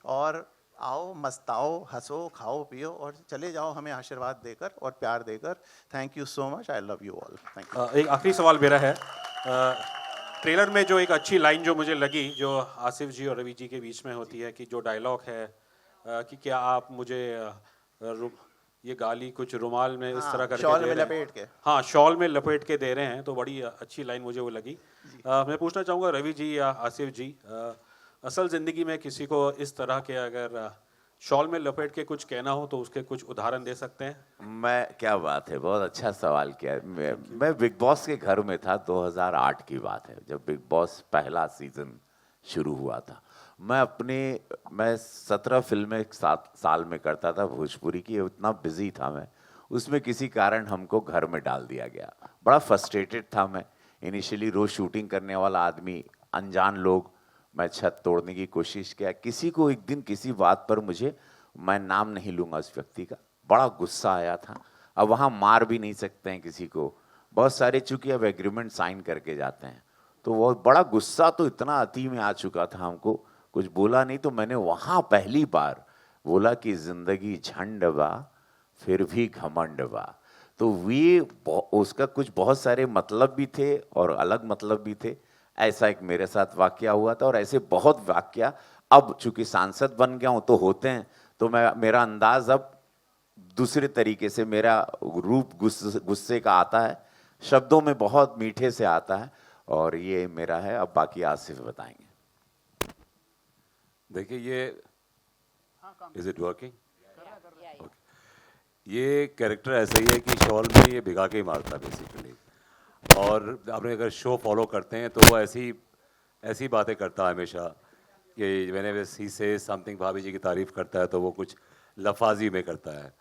और आओ, मस्ताओ, हंसो, खाओ पियो और चले जाओ हमें आशीर्वाद देकर और प्यार देकर। Thank you so much, I love you all. Thank you. एक आखिरी सवाल मेरा है, ट्रेलर में जो एक अच्छी लाइन जो मुझे लगी, जो आसिफ जी और रवि जी के बीच में होती है, कि जो डायलॉग है कि क्या आप मुझे ये गाली कुछ रुमाल में इस तरह करके शॉल दे में रहे हैं। लपेट के। हाँ, शॉल में लपेट के दे रहे हैं, तो बड़ी अच्छी लाइन मुझे वो लगी। मैं पूछना चाहूँगा रवि जी या आसिफ जी, असल ज़िंदगी में किसी को इस तरह के अगर शॉल में लपेट के कुछ कहना हो तो उसके कुछ उदाहरण दे सकते हैं? मैं, क्या बात है, बहुत अच्छा सवाल किया। मैं बिग बॉस के घर में था, 2008 की बात है, जब बिग बॉस पहला सीजन शुरू हुआ था। मैं 17 फिल्में साल में करता था भोजपुरी की, इतना बिजी था मैं, उसमें किसी कारण हमको घर में डाल दिया गया। बड़ा फ्रस्ट्रेटेड था मैं। इनिशियली रोज शूटिंग करने वाला आदमी, अनजान लोग, मैं छत तोड़ने की कोशिश किया। किसी को एक दिन किसी बात पर मुझे, मैं नाम नहीं लूँगा उस व्यक्ति का, बड़ा गुस्सा आया था। अब वहाँ मार भी नहीं सकते हैं किसी को, बहुत सारे चूँकि अब एग्रीमेंट साइन करके जाते हैं, तो वो बड़ा गुस्सा तो इतना अति में आ चुका था, हमको कुछ बोला नहीं। तो मैंने वहाँ पहली बार बोला कि ज़िंदगी झंड बा फिर भी घमंड बा। तो वे उसका कुछ बहुत सारे मतलब भी थे और अलग मतलब भी थे। ऐसा एक मेरे साथ वाकया हुआ था और ऐसे बहुत वाकया अब चूंकि सांसद बन गया हूँ तो होते हैं, तो मेरा अंदाज अब दूसरे तरीके से, मेरा रूप गुस्से का आता है, शब्दों में बहुत मीठे से आता है, और ये मेरा है। अब बाकी आसिफ बताएंगे। देखिए, ये इज इट वर्किंग? ये कैरेक्टर ऐसा ही है कि शॉल में ये भिगा के ही मारता है बेसिकली, और आपने अगर शो फॉलो करते हैं तो वो ऐसी बातें करता है हमेशा कि मैंने ही से समथिंग, भाभी जी की तारीफ़ करता है तो वो कुछ लफाजी में करता है।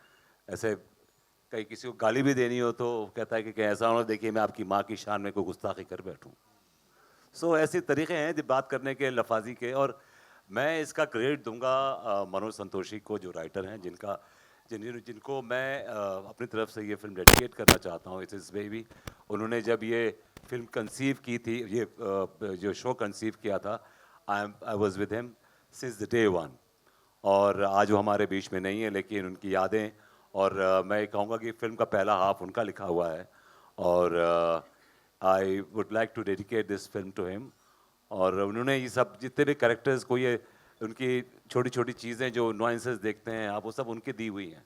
ऐसे कहीं किसी को गाली भी देनी हो तो कहता है कि ऐसा हो, देखिए मैं आपकी माँ की शान में कोई गुस्ताखी कर बैठूँ। सो ऐसे तरीके हैं जो बात करने के, लफाजी के। और मैं इसका क्रेडिट दूंगा मनोज संतोषी को, जो राइटर हैं, जिनको मैं अपनी तरफ से ये फिल्म डेडिकेट करना चाहता हूँ। It's is baby. उन्होंने जब ये फिल्म कंसीव की थी, ये जो शो कंसीव किया था, I was with him since the day one. और आज वो हमारे बीच में नहीं है, लेकिन उनकी यादें, और मैं कहूँगा कि फिल्म का पहला हाफ उनका लिखा हुआ है, और I would like to dedicate this film to him. और उन्होंने ये सब जितने भी कैरेक्टर्स को, ये उनकी छोटी छोटी चीज़ें जो नुआंसेस देखते हैं आप, वो सब उनकी दी हुई हैं।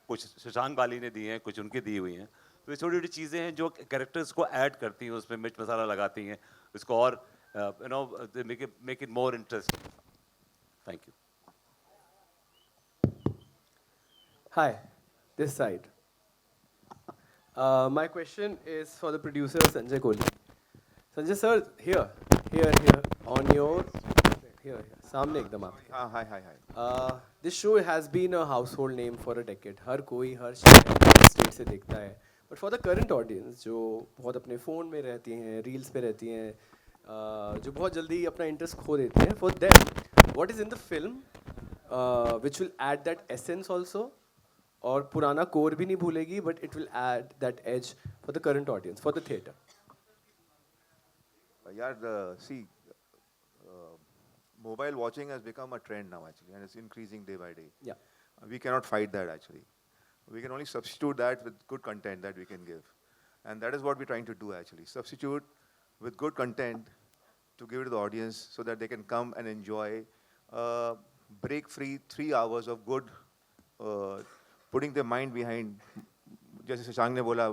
कुछ शशांक बाली ने दी हैं, कुछ उनकी दी हुई हैं। तो ये छोटी छोटी चीज़ें हैं जो कैरेक्टर्स को ऐड करती हैं, उसमें मिर्च मसाला लगाती हैं, उसको और you know make it more interesting. Thank you. Hi, this side. My question is for the producer Sanjay Kohli. Sanjay sir, here, on your, here, सामने एकदम आप। हाँ, हाय हाय हाय। This show has been a household name for a decade. हर कोई हर शहर, हर स्टेट से देखता है। But for the current audience, जो बहुत अपने फ़ोन में रहती हैं, रील्स पे रहती हैं, जो बहुत जल्दी अपना इंटरेस्ट खो देती हैं, for them, what is in the film which will add that essence also? और पुराना कोर भी नहीं भूलेगी, but it will add that edge for the current audience, for the theatre. यार, see, mobile watching has become a trend now actually, and it's increasing day by day. Yeah. We cannot fight that actually. We can only substitute that with good content that we can give. And that is what we're trying to do actually. Substitute with good content to give it to the audience so that they can come and enjoy break-free 3 hours of good, putting their mind behind. जैसे शशांक ने बोला,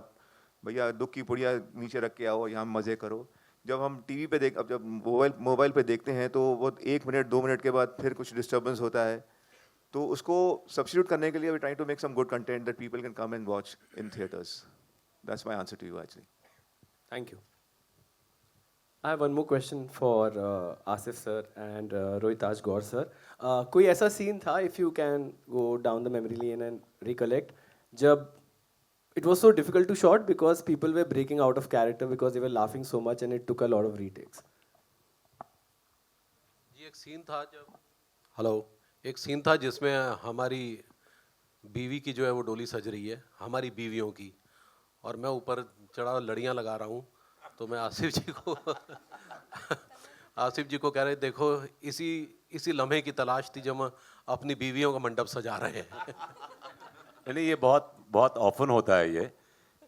भैया दुख की पुड़िया नीचे रख के आओ, यहाँ मज़े करो। जब हम टीवी पे अब जब मोबाइल पे देखते हैं तो वो 1 मिनट 2 मिनट के बाद फिर कुछ डिस्टर्बेंस होता है, तो उसको सब्स्टिट्यूट करने के लिए we trying to make some good content that people can come and watch in theatres. That's my answer to you actually. Thank you. I have one more question for Asif sir and Rohitaj Gaur sir. कोई ऐसा सीन था, if you can go down the memory lane and recollect, जब it was so difficult to shot because people were breaking out of character because they were laughing so much and it took a lot of retakes? जी जी एक सीन था जब हेलो एक सीन था जिसमें हमारी बीवी की जो है वो डोली सज रही है, हमारी बीवियों की, और मैं ऊपर चढ़ा लड़ियाँ लगा रहा हूँ, तो मैं आसिफ जी को आसिफ जी को कह रहे देखो इसी लम्हे की तलाश थी जब हम अपनी बीवियों का मंडप सजा रहे हैं। नहीं, ये बहुत बहुत ऑफन होता है ये,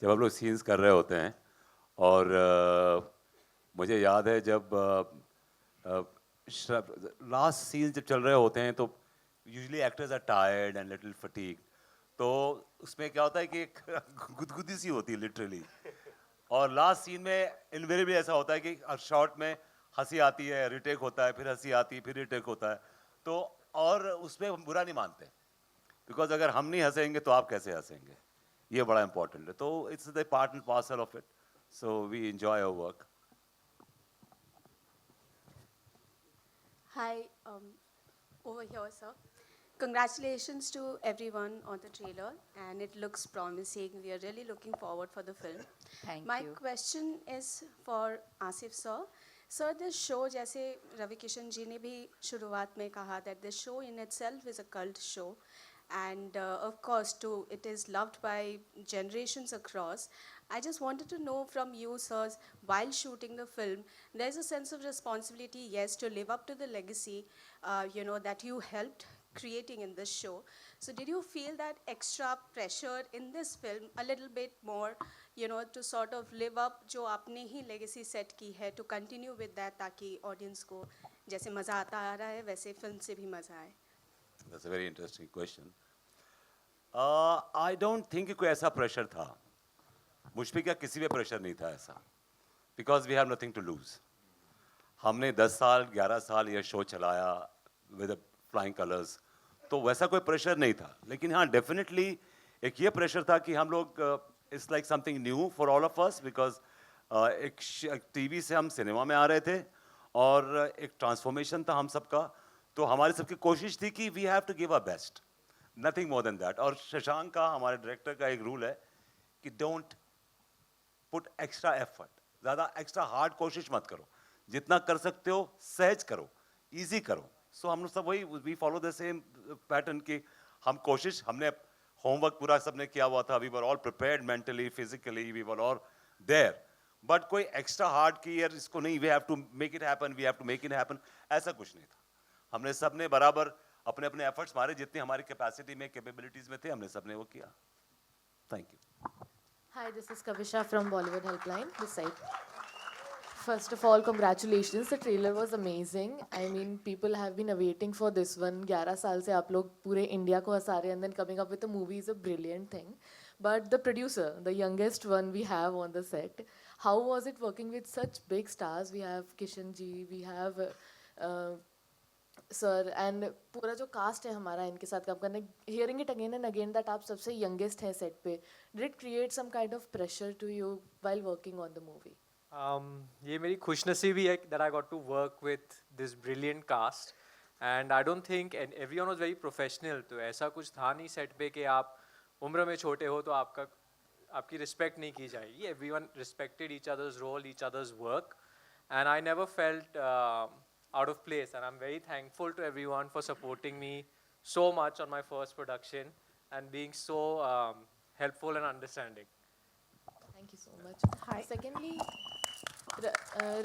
जब हम लोग सीन्स कर रहे होते हैं। और मुझे याद है जब लास्ट सीन जब चल रहे होते हैं तो usually actors are tired and little fatigue, तो उसमें क्या होता है कि एक गुदगुदी सी होती है लिटरली, और लास्ट सीन में इनवेरिएबली ऐसा होता है कि शॉर्ट में हंसी आती है, रिटेक होता है, फिर हंसी आती है, फिर रिटेक होता है, तो और उसमें बुरा नहीं मानते, बिकॉज अगर हम नहीं हंसेंगे तो आप कैसे हंसेंगे, ये बड़ा इंपॉर्टेंट है। तो it's the part and parcel of it, so we enjoy our work. Hi, over here, sir. Congratulations to everyone on the trailer, and it looks promising. We are really looking forward for the film. Thank My you. question is for Asif sir. Sir, this show, जैसे रवि किशन जी ने भी शुरुआत में कहा that this show in itself is a cult show, and of course too it is loved by generations across. I just wanted to know from you, sirs, while shooting the film, there's a sense of responsibility, yes, to live up to the legacy, that you helped creating in this show. So did you feel that extra pressure in this film a little bit more, to sort of live up जो आपने ही legacy set की है, to continue with that, ताकि audience को जैसे मज़ा आता आ रहा है वैसे film से भी मज़ा आए? That's a very interesting question. I don't think कोई ऐसा प्रेशर था, मुझ पे क्या किसी पे प्रेशर नहीं था ऐसा, because we have nothing to lose. हमने 10 साल 11 साल ये शो चलाया विद फ्लाइंग कलर्स, तो वैसा कोई प्रेशर नहीं था। लेकिन हाँ, डेफिनेटली एक ये प्रेशर था कि हम लोग it's like something new for all of us, because एक टीवी से हम सिनेमा में आ रहे थे और एक ट्रांसफॉर्मेशन था हम सबका, तो हमारी सबकी कोशिश थी कि we have to give a best, nothing more than that. और शशांक का, हमारे डायरेक्टर का एक रूल है कि डोंट पुट एक्स्ट्रा एफर्ट, ज़्यादा एक्स्ट्रा हार्ड कोशिश मत करो, जितना कर सकते हो सहज करो, इजी करो। सो हम लोग सब वही we follow the same pattern कि हम कोशिश, हमने होमवर्क पूरा सबने किया हुआ था, we were all prepared mentally physically, we were all there, but कोई एक्स्ट्रा हार्ड की यार इसको नहीं, we have to make it happen, we have to make it happen, ऐसा कुछ नहीं था। हमने सबने बराबर अपने अपने एफर्ट्स मारे, जितनी हमारी कैपेसिटी में कैपेबिलिटीज में थे हमने सबने वो किया। Thank you. Hi, this is Kavisha from Bollywood Helpline, this side. First of all, congratulations. The trailer was amazing. I mean, people have been awaiting for this one. 11 साल से आप लोग पूरे इंडिया को हंसा रहे हैं, and then coming up with a movie is a brilliant thing. But the producer, the youngest one we have on the set, how was it working with such big stars? We have Kishan ji, we have sir, and पूरा जो कास्ट है हमारा इनके साथ काम करने, hearing it again and again that आप सबसे यंगेस्ट हैं सेट पे, did it create some kind of pressure to you while working on the movie? ये मेरी खुशनसीबी है that I got to work with this brilliant cast, and I don't think and everyone was very professional, तो ऐसा कुछ था नहीं सेट पे कि आप उम्र में छोटे हो तो आपकी रिस्पेक्ट नहीं की जाएगी। Everyone respected each other's role, each other's work, and I never felt out of place, and I'm very thankful to everyone for supporting me so much on my first production and being so helpful and understanding. Thank you so much. Hi. Secondly,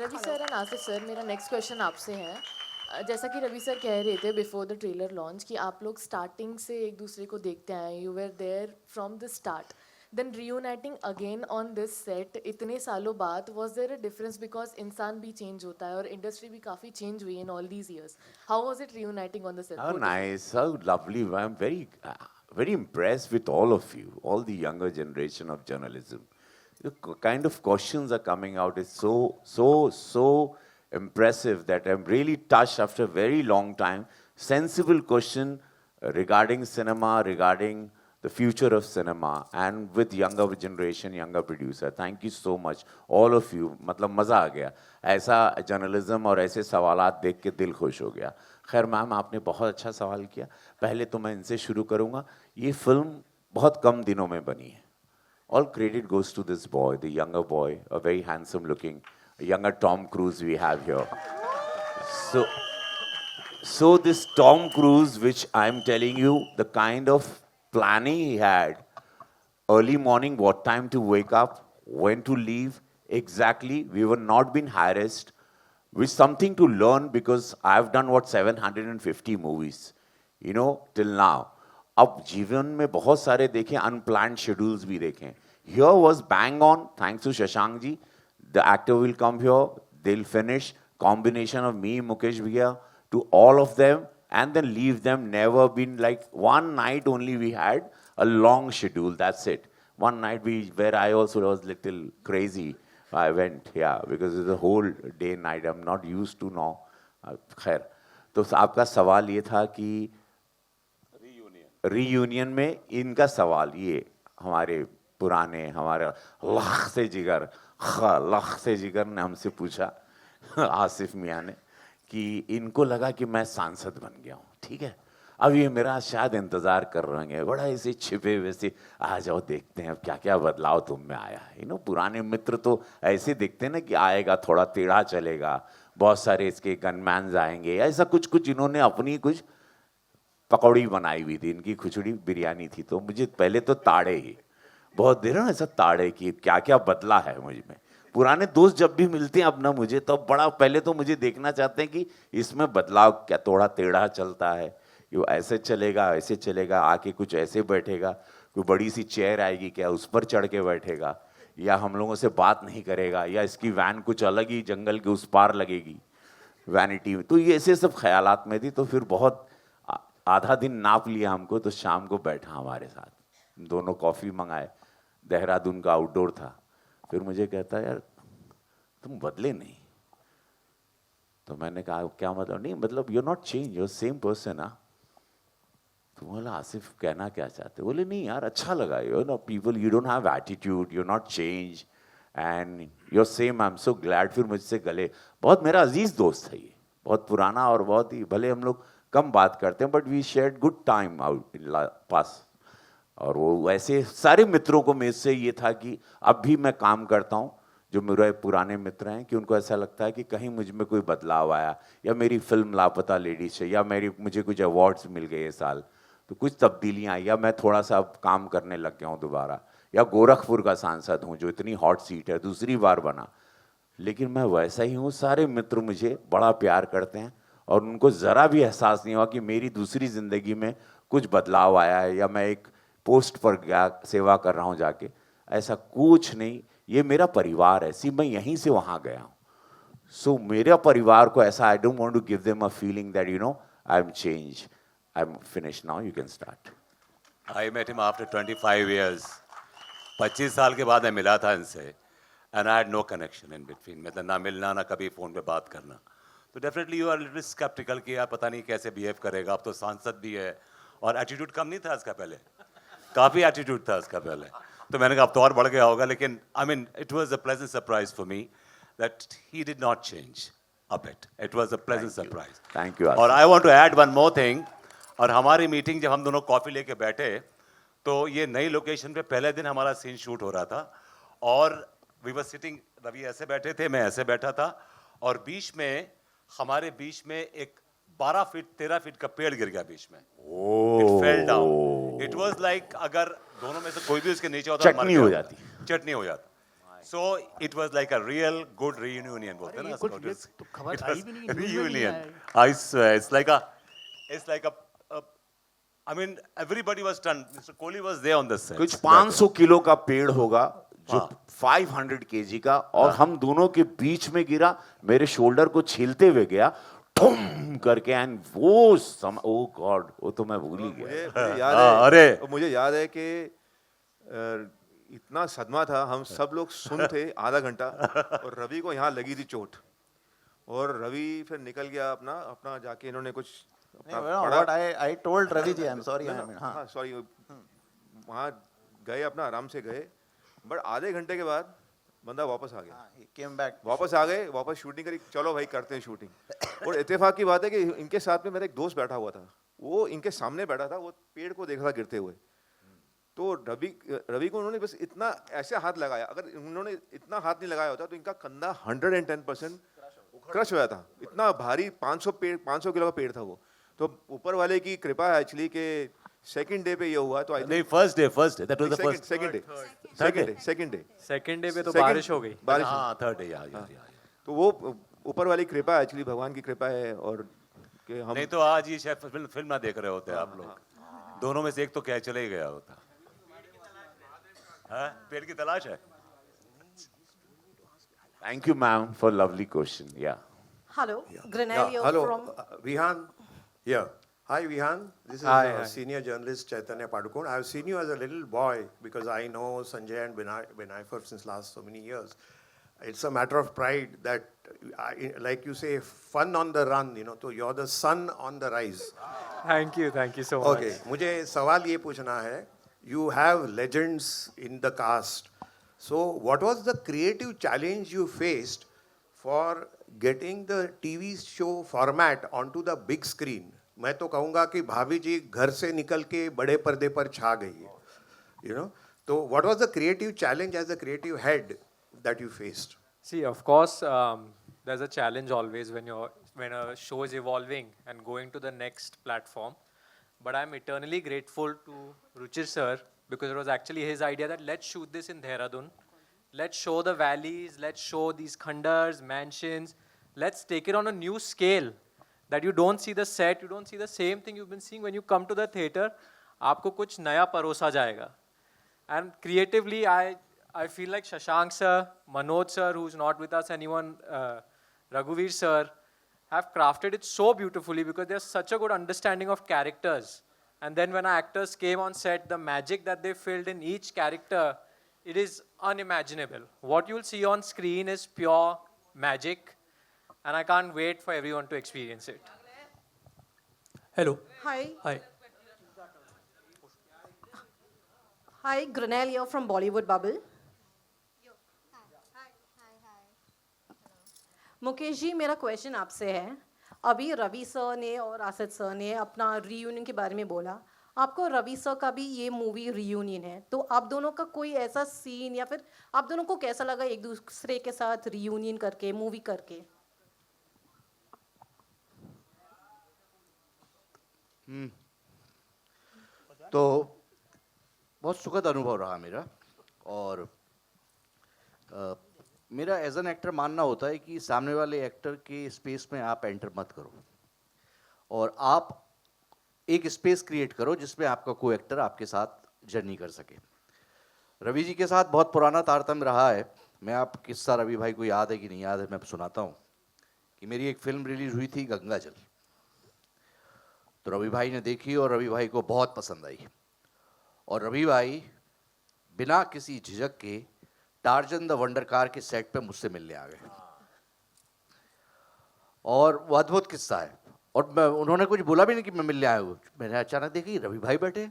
Ravi sir and Asif sir, मेरा नेक्स्ट क्वेश्चन आपसे है। जैसा कि रवि सर कह रहे थे बिफोर द ट्रेलर लॉन्च कि आप लोग स्टार्टिंग से एक दूसरे को देखते आए, you were there from the start, then reuniting again on this set इतने सालों बाद, was there a difference because इंसान भी चेंज होता है और इंडस्ट्री भी काफ़ी चेंज हुई in all these years? How was it reuniting on the set? How nice, how lovely. I'm very impressed with all of you, all the younger generation of journalism. The kind of questions are coming out is so impressive that I'm really touched after a very long time. Sensible question regarding cinema, regarding the future of cinema, and with younger generation, younger producer. Thank you so much, all of you. मतलब मज़ा आ गया, ऐसा जर्नलिज्म और ऐसे सवालात देख के दिल खुश हो गया। खैर मैम, आपने बहुत अच्छा सवाल किया। पहले तो मैं इनसे शुरू करूँगा। ये फिल्म बहुत कम दिनों में बनी है। All credit goes to this boy, the younger boy, a very handsome looking, a younger Tom Cruise we have here. So this Tom Cruise, which I'm telling you, the kind of planning he had, early morning, what time to wake up, when to leave, exactly, we were not being harassed, with something to learn because I've done what 750 movies, you know, till now. अब जीवन में बहुत सारे देखें, unplanned schedules भी देखें. Here was bang on, thanks to Shashank ji. The actor will come here, they'll finish, combination of me, Mukesh Bhaiya, to all of them, and then leave them. Never been like one night only we had a long schedule, that's it. One night where I also was little crazy. I went, yeah, because it's a whole day night. I'm not used to now. खैर, तो आपका सवाल ये था कि रीयूनियन में इनका सवाल ये हमारे पुराने हमारे लाख से जिगर ने हमसे पूछा आसिफ मियां ने कि इनको लगा कि मैं सांसद बन गया हूँ, ठीक है, अब ये मेरा शायद इंतजार कर रहे हैं, बड़ा ऐसे छिपे वैसे आ जाओ देखते हैं क्या क्या बदलाव तुम में आया है. नो पुराने मित्र तो ऐसे दिखते हैं ना कि आएगा थोड़ा टेढ़ा चलेगा, बहुत सारे इसके गनमैन्स आएंगे, ऐसा कुछ इन्होंने अपनी कुछ पकौड़ी बनाई हुई थी, इनकी खिचड़ी बिरयानी थी. तो मुझे पहले तो ताड़े ही बहुत देर ऐसा ताड़े कि क्या क्या बदला है मुझ में. पुराने दोस्त जब भी मिलते हैं अब ना मुझे तो बड़ा पहले तो मुझे देखना चाहते हैं कि इसमें बदलाव क्या, थोड़ा टेढ़ा चलता है, ये ऐसे चलेगा, आके कुछ ऐसे बैठेगा, कोई बड़ी सी चेयर आएगी क्या उस पर चढ़ के बैठेगा, या हम लोगों से बात नहीं करेगा, या इसकी वैन कुछ अलग ही जंगल के उस पार लगेगी वैनिटी में. तो ये ऐसे सब ख्यालात में थी. तो फिर बहुत आधा दिन नाप लिया हमको, तो शाम को बैठा हमारे साथ, दोनों कॉफ़ी मंगाए, देहरादून का आउटडोर था. फिर मुझे कहता यार तुम बदले नहीं. तो मैंने कहा क्या मतलब, नहीं मतलब you not change, you same person. तो बोला आसिफ कहना क्या चाहते. बोले नहीं यार अच्छा लगा, you know people you don't have attitude, you not change and you same, I am so glad. फिर मुझसे गले, बहुत मेरा अजीज दोस्त है ये, बहुत पुराना और बहुत ही, भले हम लोग कम बात करते हैं but we shared good time out in past. और वो वैसे सारे मित्रों को मेरे से ये था कि अब भी मैं काम करता हूँ जो मेरे पुराने मित्र हैं, कि उनको ऐसा लगता है कि कहीं मुझ में कोई बदलाव आया, या मेरी फिल्म लापता लेडीज है, या मुझे कुछ अवार्ड्स मिल गए ये साल, तो कुछ तब्दीलियाँ आई, या मैं थोड़ा सा अब काम करने लग गया हूँ दोबारा, या गोरखपुर का सांसद हूँ जो इतनी हॉट सीट है दूसरी बार बना. लेकिन मैं वैसा ही हूँ. सारे मित्र मुझे बड़ा प्यार करते हैं और उनको ज़रा भी एहसास नहीं हुआ कि मेरी दूसरी ज़िंदगी में कुछ बदलाव आया है, या मैं एक पोस्ट पर गया सेवा कर रहा हूँ जाके, ऐसा कुछ नहीं. ये मेरा परिवार है, सी मैं यहीं से वहाँ गया हूँ. सो मेरा परिवार को ऐसा, I don't want to give them a feeling that you know I am change, I am finish now, you can start. I met him after 25 years. 25 साल के बाद मैं मिला था इनसे, and I had no connection in between, मतलब ना मिलना ना कभी फ़ोन पे बात करना. तो definitely you are little sceptical कि यार पता नहीं कैसे बिहेव करेगा, अब तो सांसद भी है. और एटीट्यूड कम नहीं था इसका पहले, काफ़ी एटीट्यूड था इसका पहले. तो मैंने कहा अब तो और बढ़ गया होगा. लेकिन I mean it was a pleasant surprise for me that he did not change a bit. It was a pleasant surprise. Thank you. और I want to add one more thing. और हमारी मीटिंग जब हम दोनों कॉफ़ी लेके बैठे, तो ये नई लोकेशन पे पहले दिन हमारा सीन शूट हो रहा था, और वी वर सिटिंग, रवि ऐसे बैठे थे, मैं ऐसे बैठा था, और हमारे बीच में एक 12 फीट 13 फीट का पेड़ गिर गया बीच में. It fell down. It was like अगर दोनों में से कोई भी उसके नीचे होता चटनी हो जाती. चटनी हो जाता. So it was like a real good reunion बोलते हैं ना उसको. Reunion. I swear it's like a I mean everybody was stunned. Mr. Kohli was there on the set. कुछ 500 किलो का पेड़ होगा जो 500 kg का, और हम दोनों के बीच में गिरा, मेरे शोल्डर को छीलते हुए गया ठुम करके, एंड वो ओ गॉड, वो तो मैं भूल ही गया. मुझे याद है कि इतना सदमा था, हम सब लोग सुन थे आधा घंटा, और रवि को यहाँ लगी थी चोट, और रवि फिर निकल गया अपना जाके, इन्होंने कुछ I told Ravi ji, I'm sorry. हाँ सॉरी, वहाँ गए, अपना आराम से गए, बट आधे घंटे के बाद बंदा वापस आ गया. वापस आ गए, वापस शूटिंग करी, चलो भाई करते हैं शूटिंग. और इत्तेफाक की बात है कि इनके साथ में मेरा एक दोस्त बैठा हुआ था, वो इनके सामने बैठा था, वो पेड़ को देख रहा गिरते हुए. तो रवि को उन्होंने बस इतना ऐसे हाथ लगाया, अगर उन्होंने इतना हाथ नहीं लगाया होता तो इनका कंधा 110% क्रश हो जाता. ना भारी 500 किलो का पेड़ था वो, तो ऊपर वाले की कृपा है एक्चुअली के सेकंड डे पे ये हुआ, तो नहीं first day that was the first second day पे तो बारिश हो गई, बारिश, हाँ थर्ड डे यार, तो वो ऊपर वाली कृपा है एक्चुअली, भगवान की कृपा है। और कि हम नहीं तो आज ये शायद फिल्म ना देख रहे होते आप लोग, दोनों में से एक तो क्या चले ही गया होता। हाँ, पेड़ की तलाश है। Thank you, ma'am, for lovely question. Yeah. Hello, Granelio Hello, from. Vihan. Yeah. Hi, Vihan. This is Hi. senior journalist Chaitanya Padukone. I have seen you as a little boy because I know Sanjay and Binay for since last so many years. It's a matter of pride that, like you say, fun on the run. You know, so you're the sun on the rise. Thank you so much. Okay. मुझे सवाल ये पूछना है. You have legends in the cast. So, what was the creative challenge you faced for getting the TV show format onto the big screen? मैं तो कहूँगा कि भाभी जी घर से निकल के बड़े पर्दे पर छा गई है, you know. So, what was the creative challenge as a creative head that you faced? See, of course, there's a challenge always when a show is evolving and going to the next platform. But I'm eternally grateful to Ruchir sir, because it was actually his idea that let's shoot this in Dehradun. Let's show the valleys, let's show these khandars, mansions. Let's take it on a new scale that you don't see the set, you don't see the same thing you've been seeing when you come to the theater. आपको कुछ नया परोसा जाएगा. And creatively, I feel like Shashank sir, Manoj sir, who's not with us, anyone, Raghuveer sir, have crafted it so beautifully because there's such a good understanding of characters. And then when our actors came on set, the magic that they filled in each character, it is unimaginable. What you'll see on screen is pure magic, and I can't wait for everyone to experience it. Hello. Hi. Hi, Granelio from Bollywood Bubble. Mukesh ji, मेरा क्वेश्चन आपसे है. अभी रवि सर ने और आसिफ सर ने अपना रीयूनियन के बारे में बोला. आपको रवि सर का भी ये मूवी रीयूनियन है, तो आप दोनों का कोई ऐसा सीन या फिर आप दोनों को कैसा लगा एक दूसरे के साथ रीयूनियन करके, मूवी करके? तो बहुत सुखद अनुभव रहा मेरा, और मेरा एज एन एक्टर मानना होता है कि सामने वाले एक्टर के स्पेस में आप एंटर मत करो, और आप एक स्पेस क्रिएट करो जिसमें आपका कोई एक्टर आपके साथ जर्नी कर सके. रवि जी के साथ बहुत पुराना तारतम्य रहा है. मैं आप किस्सा रवि भाई को याद है कि नहीं याद है, मैं सुनाता हूँ कि मेरी एक फिल्म रिलीज हुई थी गंगा जल, तो रवि भाई ने देखी और रवि भाई को बहुत पसंद आई, और रवि भाई बिना किसी झिझक के टार्जन द वंडर कार के सेट पे मुझसे मिलने आ गए, और वो अद्भुत किस्सा है. और उन्होंने कुछ बोला भी नहीं कि मैं मिलने आया हूँ. मैंने अचानक देखी रवि भाई बैठे,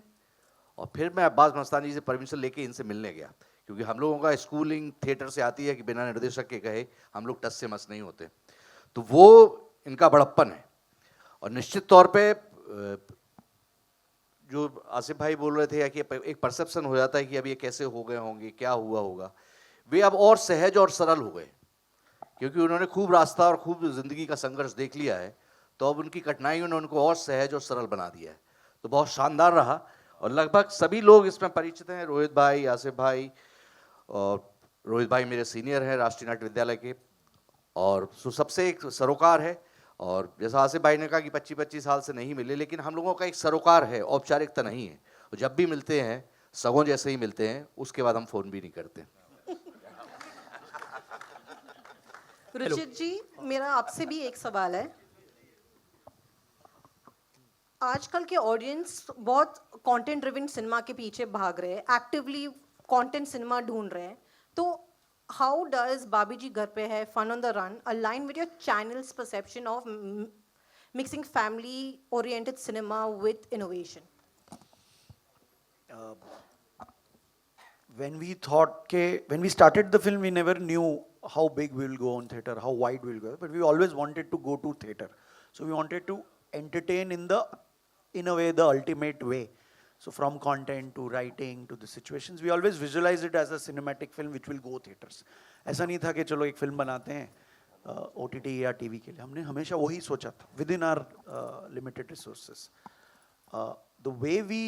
और फिर मैं अब्बास मस्तानी जी से परमिशन लेके इनसे मिलने गया, क्योंकि हम लोगों का स्कूलिंग थिएटर से आती है कि बिना निर्देशक के कहे हम लोग टस से मस नहीं होते. तो वो इनका बड़प्पन है. और निश्चित तौर पे जो आसिफ भाई बोल रहे थे कि एक परसेप्शन हो जाता है कि अब ये कैसे हो गए होंगे, क्या हुआ होगा, वे अब और सहज और सरल हो गए, क्योंकि उन्होंने खूब रास्ता और खूब जिंदगी का संघर्ष देख लिया है. तो अब उनकी कठिनाइयों ने उनको और सहज और सरल बना दिया है. तो बहुत शानदार रहा, और लगभग सभी लोग इसमें परिचित हैं. रोहित भाई, आसिफ भाई, और रोहित भाई मेरे सीनियर हैं राष्ट्रीय नाट्य विद्यालय के, और सबसे एक सरोकार है. और जैसा आसिफ भाई ने कहा कि 25-25 साल से नहीं मिले, लेकिन हम लोगों का एक सरोकार है, औपचारिकता नहीं है. जब भी मिलते हैं सगों जैसे ही मिलते हैं, उसके बाद हम फ़ोन भी नहीं करते. रुचित जी, मेरा आपसे भी एक सवाल है. आजकल के ऑडियंस बहुत कंटेंट ड्रिवन सिनेमा के पीछे भाग रहे हैं, एक्टिवली कंटेंट सिनेमा ढूंढ रहे हैं. तो हाउ डज बाबी जी घर पे है, fun on the run align with your channels perception of mixing family oriented cinema with innovation? When we started the film, we never knew how big we will go on theater, how wide we will go, but we always wanted to go to theater. So we wanted to entertain in a way, the ultimate way. So from content to writing to the situations, we always visualize it as a cinematic film which will go theaters. ऐसा नहीं था कि चलो एक फिल्म बनाते हैं, OTT या टीवी के लिए, हमने हमेशा वही सोचा था within our limited resources. The way we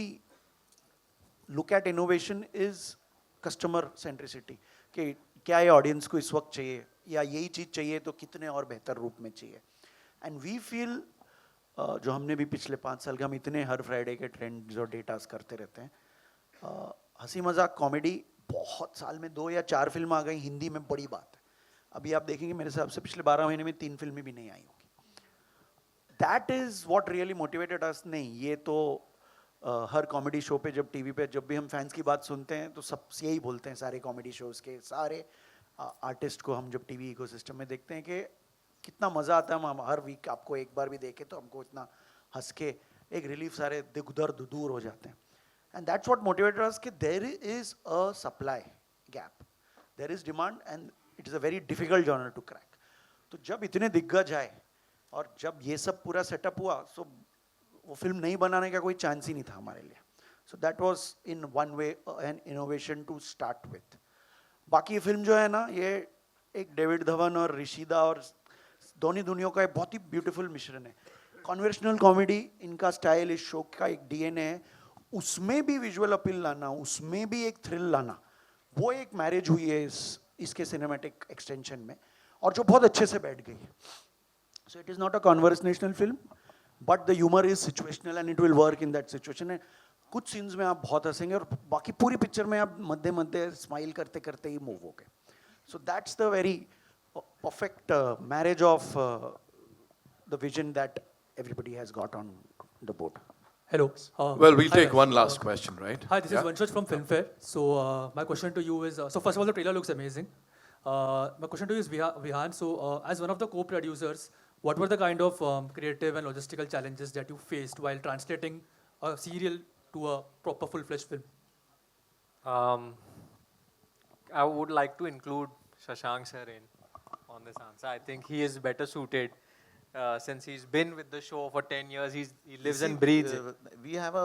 look at innovation is customer centricity, कि क्या ये ऑडियंस को इस वक्त चाहिए, या यही चीज़ चाहिए तो कितने और बेहतर रूप में चाहिए. एंड वी फील जो हमने भी पिछले 5 साल के, हम इतने हर फ्राइडे के ट्रेंड्स और डेटास करते रहते हैं. हंसी मजाक कॉमेडी बहुत साल में 2 या 4 फिल्म आ गई हिंदी में, बड़ी बात है. अभी आप देखेंगे मेरे हिसाब से पिछले 12 महीने में 3 फिल्में भी नहीं आई होगी. That is what really motivated us. नहीं, ये तो हर कॉमेडी शो पे, जब टीवी पे जब भी हम फैंस की बात सुनते हैं तो सब यही बोलते हैं, सारे कॉमेडी शोज के सारे आर्टिस्ट को हम जब टीवी इकोसिस्टम में देखते हैं कि कितना मज़ा आता है. हम हर वीक आपको एक बार भी देखें तो हमको इतना हंस के एक रिलीफ, सारे दुख दर्द दूर हो जाते हैं. And that's what motivated us कि there is a supply gap, there is demand and it is a very difficult genre to crack. तो जब इतने दिग्गज आए और जब ये सब पूरा सेटअप हुआ, सो वो फिल्म नहीं बनाने का कोई चांस ही नहीं था हमारे लिए. So that was in one way an innovation to start with. बाकी ये फिल्म जो है ना, ये एक डेविड धवन और ऋषिदा और दोनों दुनिया का एक बहुत ही ब्यूटीफुल मिश्रण है. कन्वेंशनल कॉमेडी इनका स्टाइल, इस शो का एक डीएनए है. उसमें भी विजुअल अपील लाना, उसमें भी एक थ्रिल लाना, वो एक मैरिज हुई है इसके सिनेमैटिक एक्सटेंशन में, और जो बहुत अच्छे से बैठ गई है. So it is not a conversational film, but the humour is situational and it will work in that situation. कुछ सीन्स में आप बहुत हंसेंगे और बाकी पूरी पिक्चर में आप मध्य मध्य स्माइल करते करते ही मूव हो गए. So that's the very perfect marriage of the vision that everybody has got on the board. Hello. Well, we'll hi take guys. one last question, right? Hi, this Yeah. is Vanshaj from Filmfare. So my question to you is, so first of all, the trailer looks amazing. My question to you is, Vihan, so as one of the co-producers, what were the kind of creative and logistical challenges that you faced while translating a serial to a proper full-fledged film? I would like to include Shashank sir on this answer. I think he is better suited. Since he's been with the show for 10 years, he lives and breathes it. We have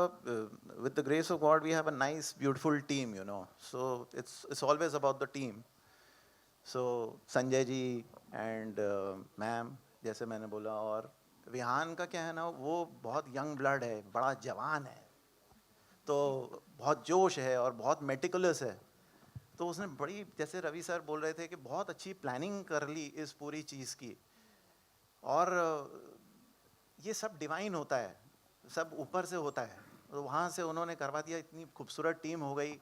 with the grace of God, we have a nice, beautiful team, you know. So it's always about the team. So Sanjay ji and ma'am, जैसे मैंने बोला, और विहान का क्या है ना, वो बहुत यंग ब्लड है, बड़ा जवान है, तो बहुत जोश है और बहुत मेटिकुलस है. तो उसने बड़ी, जैसे रवि सर बोल रहे थे कि बहुत अच्छी प्लानिंग कर ली इस पूरी चीज़ की. और ये सब डिवाइन होता है, सब ऊपर से होता है. तो वहाँ से उन्होंने करवा दिया. इतनी खूबसूरत टीम हो गई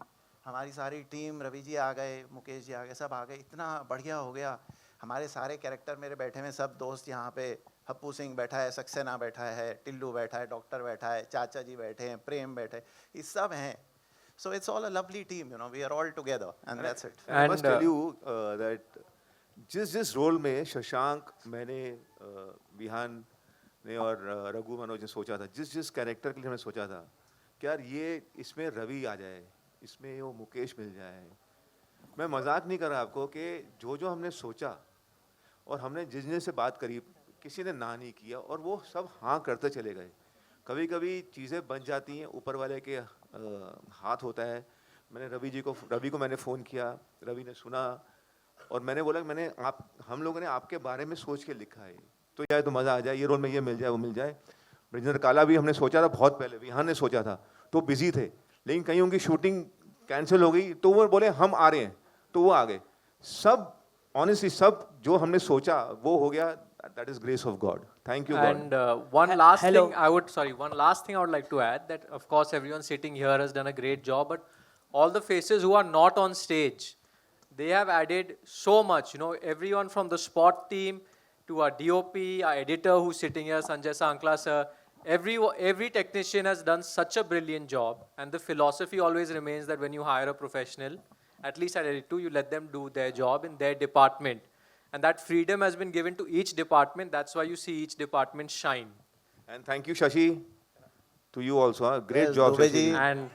हमारी सारी टीम. रवि जी आ गए, मुकेश जी आ गए, सब आ गए. इतना बढ़िया हो गया. हमारे सारे कैरेक्टर मेरे बैठे हुए, सब दोस्त यहाँ पे. हप्पू सिंह बैठा है, सक्सेना बैठा है, टिल्लू बैठा है, डॉक्टर बैठा है, चाचा जी बैठे हैं, प्रेम बैठे हैं, ये सब हैं. So it's all a lovely team, you know. We are all together, and that's it. I must tell you that जिस रोल में शशांक, मैंने, विहान ने और रघु मनोज ने सोचा था, जिस कैरेक्टर के लिए हमने सोचा था कि यार ये इसमें रवि आ जाए, इसमें वो मुकेश मिल जाए. मैं मजाक नहीं कर रहा आपको कि जो हमने सोचा और हमने जिस से बात करी, किसी ने ना नहीं किया और वो सब हाँ करते चले गए. कभी कभी चीज़ें बन जाती हैं, ऊपर वाले के हाथ होता है. मैंने रवि को मैंने फ़ोन किया, रवि ने सुना और मैंने बोला कि हम लोगों ने आपके बारे में सोच के लिखा है, तो यार तो मज़ा आ जाए, ये रोल में ये मिल जाए, वो मिल जाए. ब्रिजेंद्र काला भी हमने सोचा था बहुत पहले, विहान ने सोचा था, तो बिजी थे, लेकिन कहीं उनकी शूटिंग कैंसिल हो गई, तो वो बोले हम आ रहे हैं, तो वो आ गए. सब ऑनेस्टली सब जो हमने सोचा वो हो गया. That is grace of God. Thank you, God. And one last thing I would like to add, that of course everyone sitting here has done a great job, but all the faces who are not on stage, they have added so much. You know, everyone from the spot team to our DOP, our editor who's sitting here, Sanjay Sankla sir, every technician has done such a brilliant job. And the philosophy always remains that when you hire a professional, at least at Edit2, you let them do their job in their department. And that freedom has been given to each department. That's why you see each department shine. And thank you, Shashi. To you also. Huh? Great Yes, job, Dubey Shashi. Ji.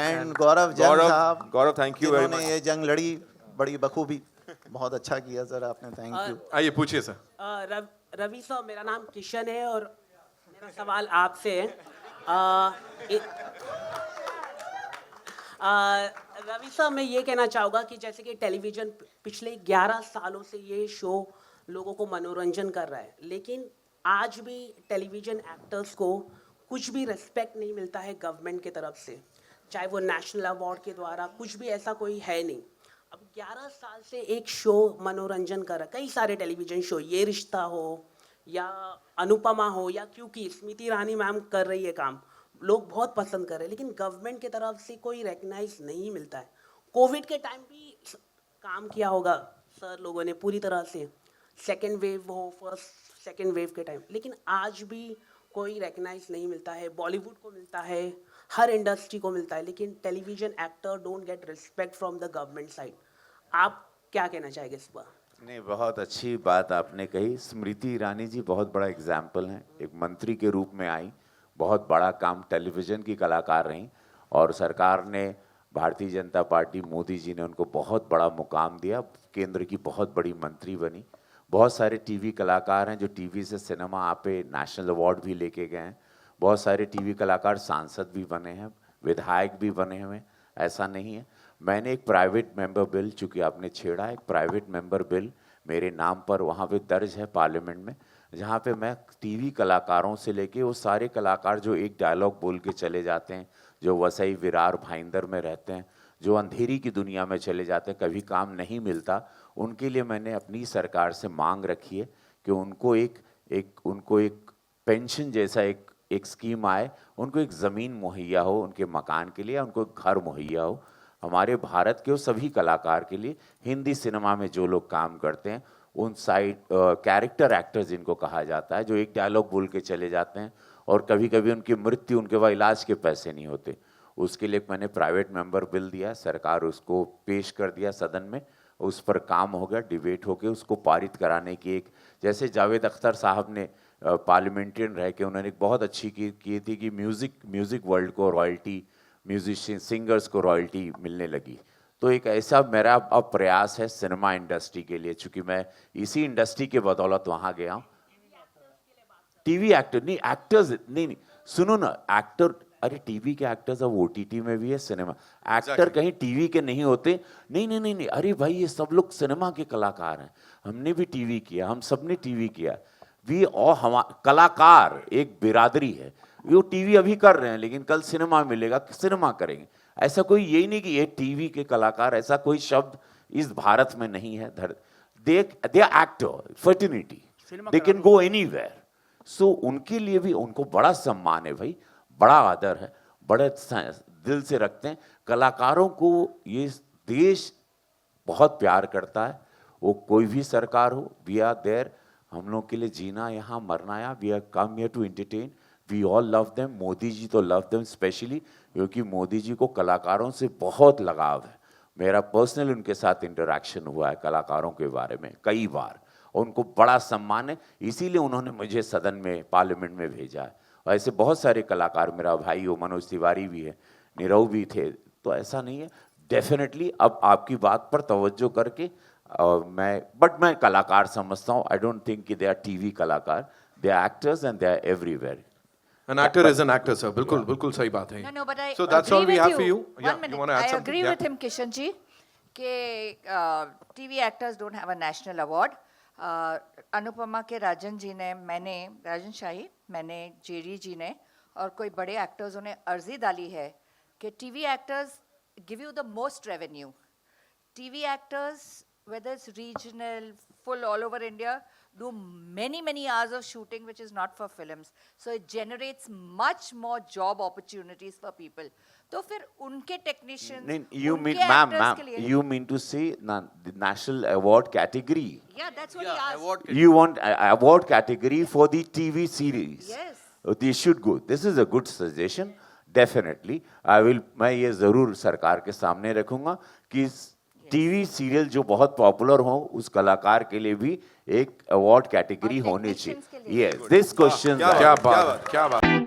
And Gaurav Jang साहब. Gaurav, thank you very much. जिन्होंने ये जंग लड़ी बड़ी बखूबी. बहुत अच्छा किया सर आपने. Thank you. आइए पूछिए सर. रवि साहब, मेरा नाम किशन है और मेरा सवाल आपसे है. रवि साहब, मैं ये कहना चाहूँगा कि जैसे कि टेलीविज़न पिछले 11 सालों से ये शो लोगों को मनोरंजन कर रहा है, लेकिन आज भी टेलीविज़न एक्टर्स को कुछ भी रिस्पेक्ट नहीं मिलता है गवर्नमेंट की तरफ से, चाहे वो नेशनल अवार्ड के द्वारा, कुछ भी ऐसा कोई है नहीं। अब 11 साल से एक शो मनोरंजन कर रहा है, कई सारे टेलीविज़न शो, ये रिश्ता हो या अनुपमा हो या क्योंकि स्मृति ईरानी मैम कर रही है काम, लोग बहुत पसंद कर रहे हैं, लेकिन गवर्नमेंट की तरफ से कोई रिकग्नाइज नहीं मिलता है। कोविड के टाइम भी काम किया होगा सर लोगों ने पूरी तरह से, सेकेंड वेव हो, फर्स्ट सेकेंड वेव के टाइम, लेकिन आज भी कोई रिकग्नाइज नहीं मिलता है। बॉलीवुड को मिलता है, हर इंडस्ट्री को मिलता है, लेकिन television actor don't get respect from the government side. आप क्या कहना चाहेंगे इस पर? नहीं, बहुत अच्छी बात आपने कही। स्मृति ईरानी जी बहुत बड़ा एग्जाम्पल हैं, एक मंत्री के रूप में आई, बहुत बड़ा काम, टेलीविज़न की कलाकार रहीं और सरकार ने, भारतीय जनता पार्टी, मोदी जी ने उनको बहुत बड़ा मुकाम दिया, केंद्र की बहुत बड़ी मंत्री बनी। बहुत सारे टीवी कलाकार हैं जो टीवी से सिनेमा आप पे नेशनल अवार्ड भी लेके गए हैं। बहुत सारे टीवी कलाकार सांसद भी बने हैं, विधायक भी बने हुए हैं, ऐसा नहीं है। मैंने एक प्राइवेट मेंबर बिल, चूँकि आपने छेड़ा, एक प्राइवेट मेंबर बिल मेरे नाम पर वहाँ पे दर्ज है पार्लियामेंट में, जहाँ पे मैं टीवी कलाकारों से लेके वो सारे कलाकार जो एक डायलॉग बोल के चले जाते हैं, जो वसई, विरार, भाईंदर में रहते हैं, जो अंधेरी की दुनिया में चले जाते हैं, कभी काम नहीं मिलता, उनके लिए मैंने अपनी सरकार से मांग रखी है कि उनको एक पेंशन जैसा एक स्कीम आए, उनको एक ज़मीन मुहैया हो उनके मकान के लिए, उनको एक घर मुहैया हो। हमारे भारत के वो सभी कलाकार के लिए, हिंदी सिनेमा में जो लोग काम करते हैं, उन साइड कैरेक्टर एक्टर्स जिनको कहा जाता है, जो एक डायलॉग बोल के चले जाते हैं और कभी कभी उनकी मृत्यु, उनके वहाँ इलाज के पैसे नहीं होते, उसके लिए मैंने प्राइवेट मेंबर बिल दिया, सरकार उसको पेश कर दिया सदन में, उस पर काम हो गया, डिबेट हो गया, उसको पारित कराने की एक, जैसे जावेद अख्तर साहब ने पार्लियामेंट्रियन रह के उन्होंने एक बहुत अच्छी की थी कि म्यूज़िक वर्ल्ड को रॉयल्टी, म्यूजिशियन सिंगर्स को रॉयल्टी मिलने लगी। तो एक ऐसा मेरा अब प्रयास है सिनेमा इंडस्ट्री के लिए, चूँकि मैं इसी इंडस्ट्री के बदौलत वहाँ गया हूँ। टीवी एक्टर नहीं, एक्टर्स नहीं, सुनो ना, एक्टर, अरे टीवी के एक्टर्स अब OTT में भी है, सिनेमा एक्टर कहीं टीवी के नहीं होते। नहीं, अरे भाई ये सब लोग सिनेमा के कलाकार हैं, हमने भी टीवी किया, हम सब ने टीवी किया, और हम कलाकार एक बिरादरी है, वो टीवी अभी कर रहे हैं लेकिन कल सिनेमा मिलेगा, सिनेमा करेंगे। ऐसा कोई यही नहीं कि ये टीवी के कलाकार, ऐसा कोई शब्द इस भारत में नहीं है। They are actor, fraternity, they can go anywhere. So उनके लिए भी उनको बड़ा सम्मान है भाई, बड़ा आदर है, बड़े दिल से रखते हैं। कलाकारों को ये देश बहुत प्यार करता है, वो कोई भी सरकार हो, वी आर देयर, हम लोग के लिए जीना यहाँ, मरना यहाँ, we are come here to entertain, we all love them. Modi ji तो लव देम स्पेशली, क्योंकि मोदी जी को कलाकारों से बहुत लगाव है। मेरा पर्सनल उनके साथ इंटरेक्शन हुआ है कलाकारों के बारे में कई बार, और उनको बड़ा सम्मान है, इसीलिए उन्होंने मुझे सदन में, पार्लियामेंट में भेजा है। और ऐसे बहुत सारे कलाकार, मेरा भाई हो मनोज तिवारी भी है, नीरव भी थे, तो ऐसा नहीं है। डेफिनेटली अब आपकी बात पर तवज्जो करके मैं कलाकार समझता हूँ। आई डोंट थिंक कि दे आर टीवी कलाकार, they are actors and they are everywhere. An actor is an actor, sir. बिल्कुल सही बात है। No, but I So that's all we have for you. One minute. You want to add I something? agree with him, Kishan ji, कि TV actors don't have a national award. Anupama के राजन जी ने, मैंने, राजन शाही, मैंने, जेरी जी ने और कोई बड़े एक्टर्सों ने अर्जी डाली है कि TV actors give you the most revenue. TV actors, whether it's regional, full all over India, do many hours of shooting which is not for films, so it generates much more job opportunities for people. तो फिर उनके technicians, you mean, ma'am, you mean to say the national award category? Yeah, that's what he asked. You want award category for the TV series? Yes. They should go. This is a good suggestion. Definitely, I will. मैं ये जरूर सरकार के सामने रखूंगा कि टीवी सीरियल जो बहुत पॉपुलर हो, उस कलाकार के लिए भी एक अवार्ड कैटेगरी होनी चाहिए। Yes, this question. क्या बात।